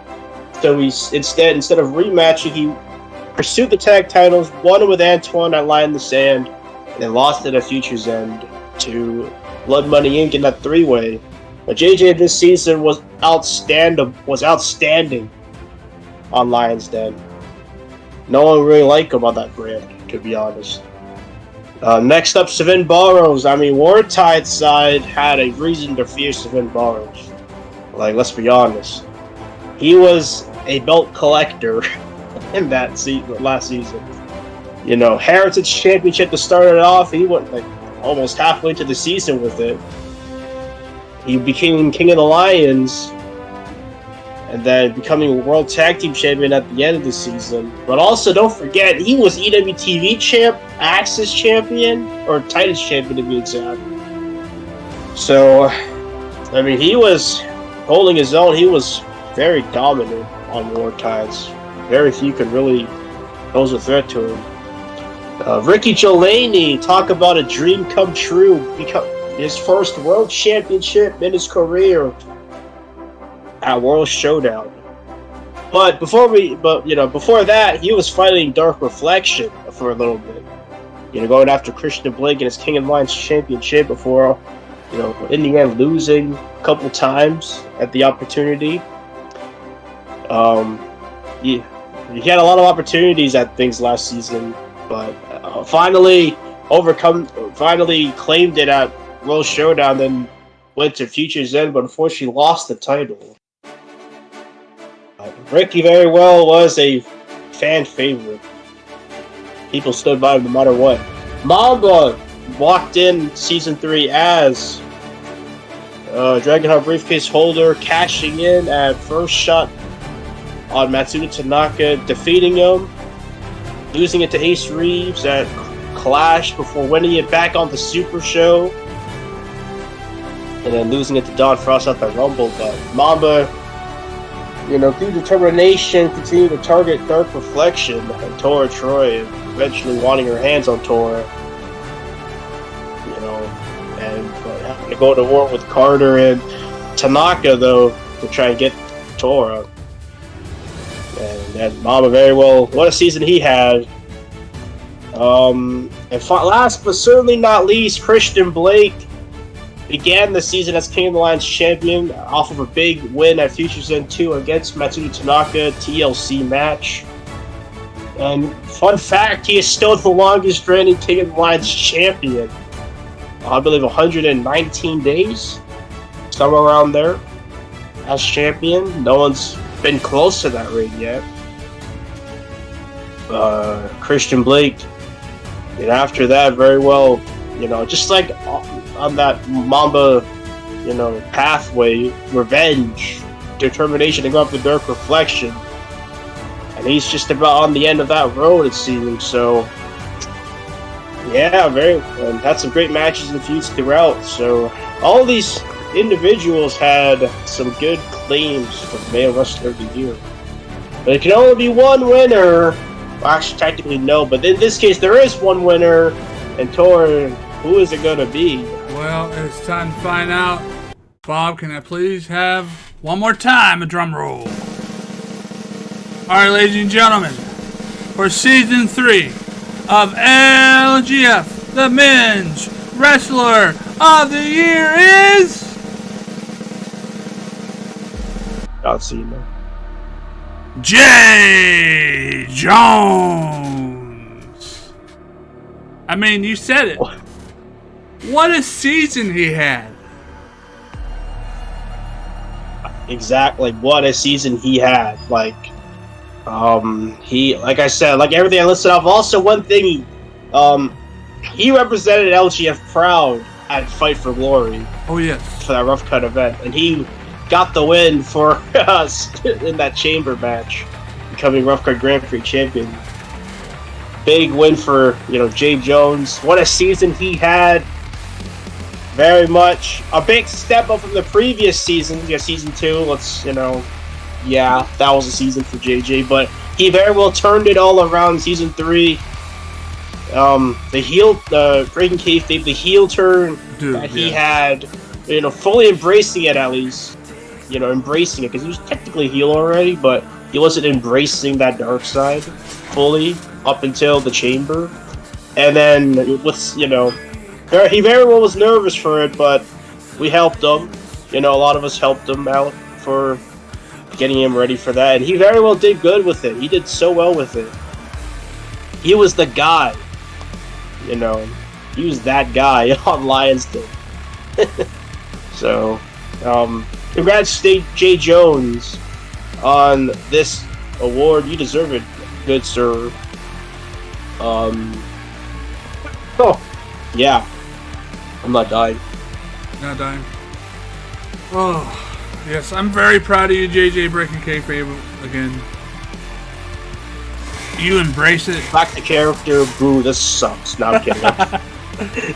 Speaker 2: So instead of rematching, he pursued the tag titles, won with Antoine at Line in the Sand, and then lost it at Future's End to Blood Money Inc. in that three-way. But JJ this season was outstanding on Lion's Den. No one really liked him on that brand, to be honest. Next up, Savin Barrows. I mean, Wartide's side had a reason to fear Savin Barrows. Like, let's be honest. He was a belt collector in that last season. You know, Heritage Championship to start it off, he went like almost halfway into the season with it. He became King of the Lions, and then becoming World Tag Team Champion at the end of the season. But also, don't forget, he was EWTV Champ, Axis Champion, or Titans Champion to be exact. So, I mean, he was holding his own. He was very dominant on Wartides. Very few could really pose a threat to him. Ricky Delaney, talk about a dream come true. His first World Championship in his career at World Showdown. But before that, he was fighting Dark Reflection for a little bit. You know, going after Christian Blake in his King of Lions Championship before, you know, in the end losing a couple times at the opportunity. He had a lot of opportunities at things last season, but finally claimed it at World Showdown, then went to Future's End, but unfortunately lost the title. Ricky very well was a fan favorite. People stood by him no matter what. Mamba walked in Season 3 as Dragonheart briefcase holder, cashing in at first shot on Matsuda Tanaka, defeating him, losing it to Ace Reeves at Clash before winning it back on the Super Show, and then losing it to Don Frost at the Rumble. But Mamba, you know, through determination, continued to target Dark Reflection and Tora Troy, eventually wanting her hands on Tora. You know, and having to go to war with Carter and Tanaka, though, to try and get Tora. And Mamba very well, what a season he had. And last but certainly not least, Christian Blake began the season as King of the Lions champion off of a big win at Future's End 2 against Matsuda Tanaka TLC match. And fun fact, he is still the longest reigning King of the Lions champion. I believe 119 days, somewhere around there, as champion. No one's been close to that rate yet. Christian Blake, and after that, very well, you know, just like on that Mamba, you know, pathway, revenge, determination to go up the Dark Reflection, and he's just about on the end of that road, it seems. So, yeah, had some great matches in the feuds throughout. So, all these individuals had some good claims for Male Wrestler of the Year. But it can only be one winner. Well, actually, technically no, but in this case, there is one winner. And Tor, who is it going to be?
Speaker 1: Well, it's time to find out. Bob, can I please have one more time a drum roll? Alright, ladies and gentlemen, for Season 3 of LGF, the Men's Wrestler of the Year is...
Speaker 2: John Cena.
Speaker 1: Jay Jones. I mean, you said it. What a season he had.
Speaker 2: Exactly, what a season he had. Like I said, like everything I listed off. Also, one thing, he represented LGF proud at Fight for Glory.
Speaker 1: Oh yes,
Speaker 2: for that Rough Cut event, and he got the win for us in that chamber match, becoming Rough Cut Grand Prix champion. Big win for, you know, Jay Jones. What a season he had. Very much a big step up from the previous season. Yeah, Season 2. That was a season for JJ, but he very well turned it all around in Season 3. The heel, breaking kayfabe, the heel turn that he had fully embracing it at least. Embracing it because he was technically heel already, but he wasn't embracing that dark side fully up until the Chamber. And then he very well was nervous for it, but we helped him. A lot of us helped him out for getting him ready for that, and he very well did good with it. He did so well with it. He was the guy. He was that guy on Lions Den. So, congrats to Jay Jones on this award. You deserve it, good sir. Oh, yeah. I'm not dying.
Speaker 1: Not dying. Oh, yes. I'm very proud of you, JJ, breaking kayfabe again. You embrace it.
Speaker 2: Back to character. Boo, this sucks. No, I'm kidding.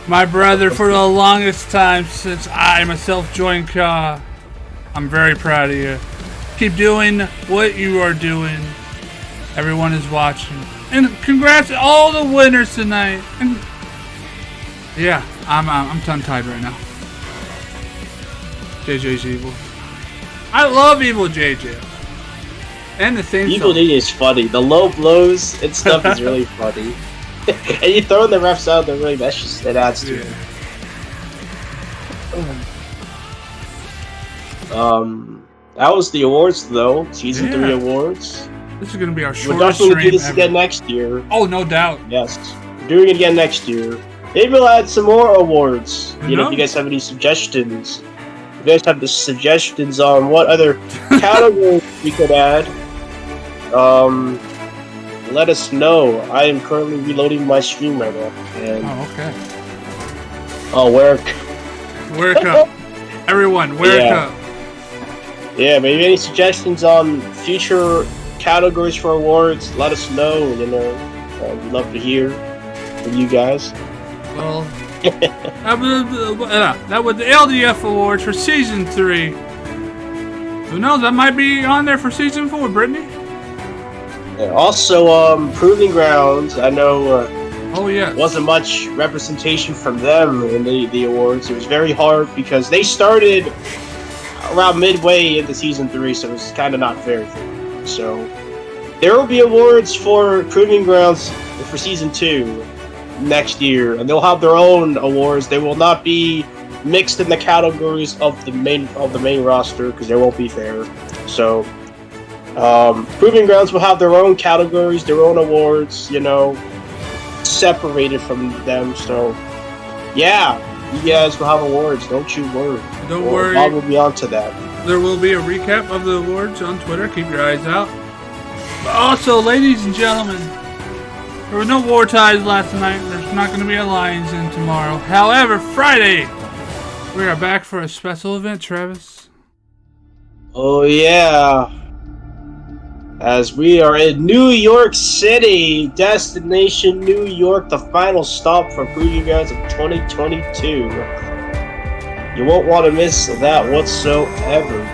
Speaker 1: My brother, for the longest time since I myself joined KA, I'm very proud of you. Keep doing what you are doing. Everyone is watching. And congrats to all the winners tonight. And yeah, I'm tongue-tied right now. JJ's evil. I love evil JJ. And the same
Speaker 2: Evil JJ is funny. The low blows and stuff is really funny. And you throwing the refs out, they're really, that's just, it adds to it. That was the awards though. Season 3 awards.
Speaker 1: This is gonna be our shortest stream.
Speaker 2: We're definitely do this again next year.
Speaker 1: Oh, no doubt.
Speaker 2: Yes, we're doing it again next year. Maybe we'll add some more awards. If you guys have any suggestions. If you guys have the suggestions on what other categories we could add, let us know. I am currently reloading my stream right now. And wear
Speaker 1: a cup. Everyone, wear a cup.
Speaker 2: Yeah, maybe any suggestions on future categories for awards, let us know. We'd love to hear from you guys.
Speaker 1: Well, that was the LGF awards for season 3. Who knows? That might be on there for season 4, Brittany.
Speaker 2: Yeah, also, Proving Grounds. I know. Wasn't much representation from them in the awards. It was very hard because they started around midway into season 3, so it was kind of not fair for them. So there will be awards for Proving Grounds for season 2 next year, and they'll have their own awards. They will not be mixed in the categories of the main roster because they won't be fair. So Proving Grounds will have their own categories, their own awards, separated from them. So yeah, you guys will have awards. Don't you worry.
Speaker 1: Don't worry.
Speaker 2: Bob will be on to that.
Speaker 1: There will be a recap of the awards on Twitter. Keep your eyes out. But also, ladies and gentlemen, there were no war ties last night. There's not going to be a Lions in tomorrow. However, Friday, we are back for a special event, Travis.
Speaker 2: Oh, yeah. As we are in New York City, destination New York, the final stop for Proving Grounds of 2022. You won't want to miss that whatsoever.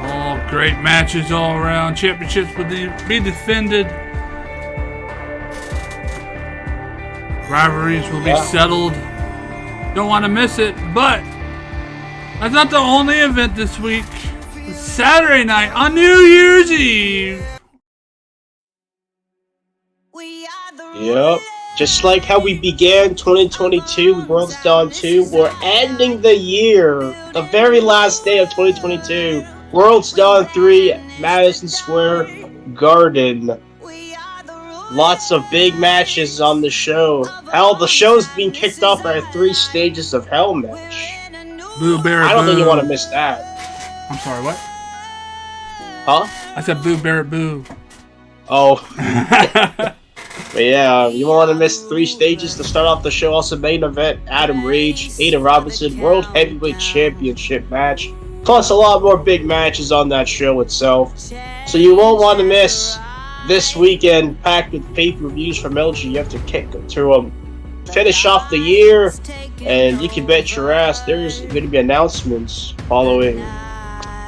Speaker 1: All great matches all around. Championships will be defended. Rivalries will be settled. Don't want to miss it, but that's not the only event this week. It's Saturday night on New Year's Eve.
Speaker 2: Yep. Just like how we began 2022 with World's Dawn 2, we're ending the year, the very last day of 2022, World's Dawn 3, Madison Square Garden. Lots of big matches on the show. Hell, the show's being kicked off by a 3 Stages of Hell match.
Speaker 1: Boo-berry-boo.
Speaker 2: I don't think you want to miss that.
Speaker 1: I'm sorry, what?
Speaker 2: Huh?
Speaker 1: I said boo-berry-boo.
Speaker 2: Oh. But yeah, you won't want to miss 3 stages to start off the show. Also, main event, Adam Rage, Ada Robinson, World Heavyweight Championship match. Plus a lot more big matches on that show itself. So you won't want to miss this weekend, packed with pay-per-views from LGF to finish off the year. And you can bet your ass there's going to be announcements following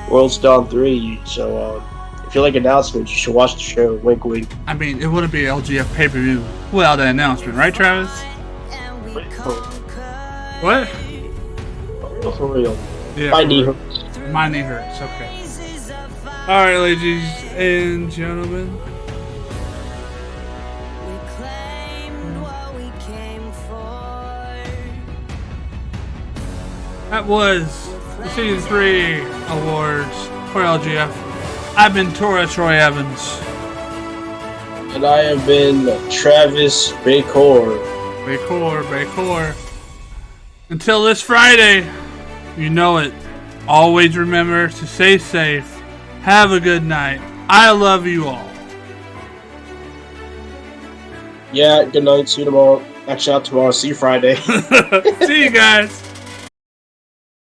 Speaker 2: World's Dawn 3. So if you like announcements, you should watch the show. Wink, wink.
Speaker 1: I mean, it wouldn't be LGF pay-per-view without an announcement, right, Travis? What?
Speaker 2: For real.
Speaker 1: Yeah,
Speaker 2: My
Speaker 1: for
Speaker 2: knee
Speaker 1: real.
Speaker 2: hurts.
Speaker 1: My knee hurts. Okay. All right, ladies and gentlemen. That was the Season 3 awards for LGF. I've been Tora Troy Evans.
Speaker 2: And I have been Travis Bacor.
Speaker 1: Baycor. Until this Friday, you know it. Always remember to stay safe. Have a good night. I love you all.
Speaker 2: Yeah, good night. See you tomorrow. Actually, not tomorrow. See you Friday.
Speaker 1: See you guys.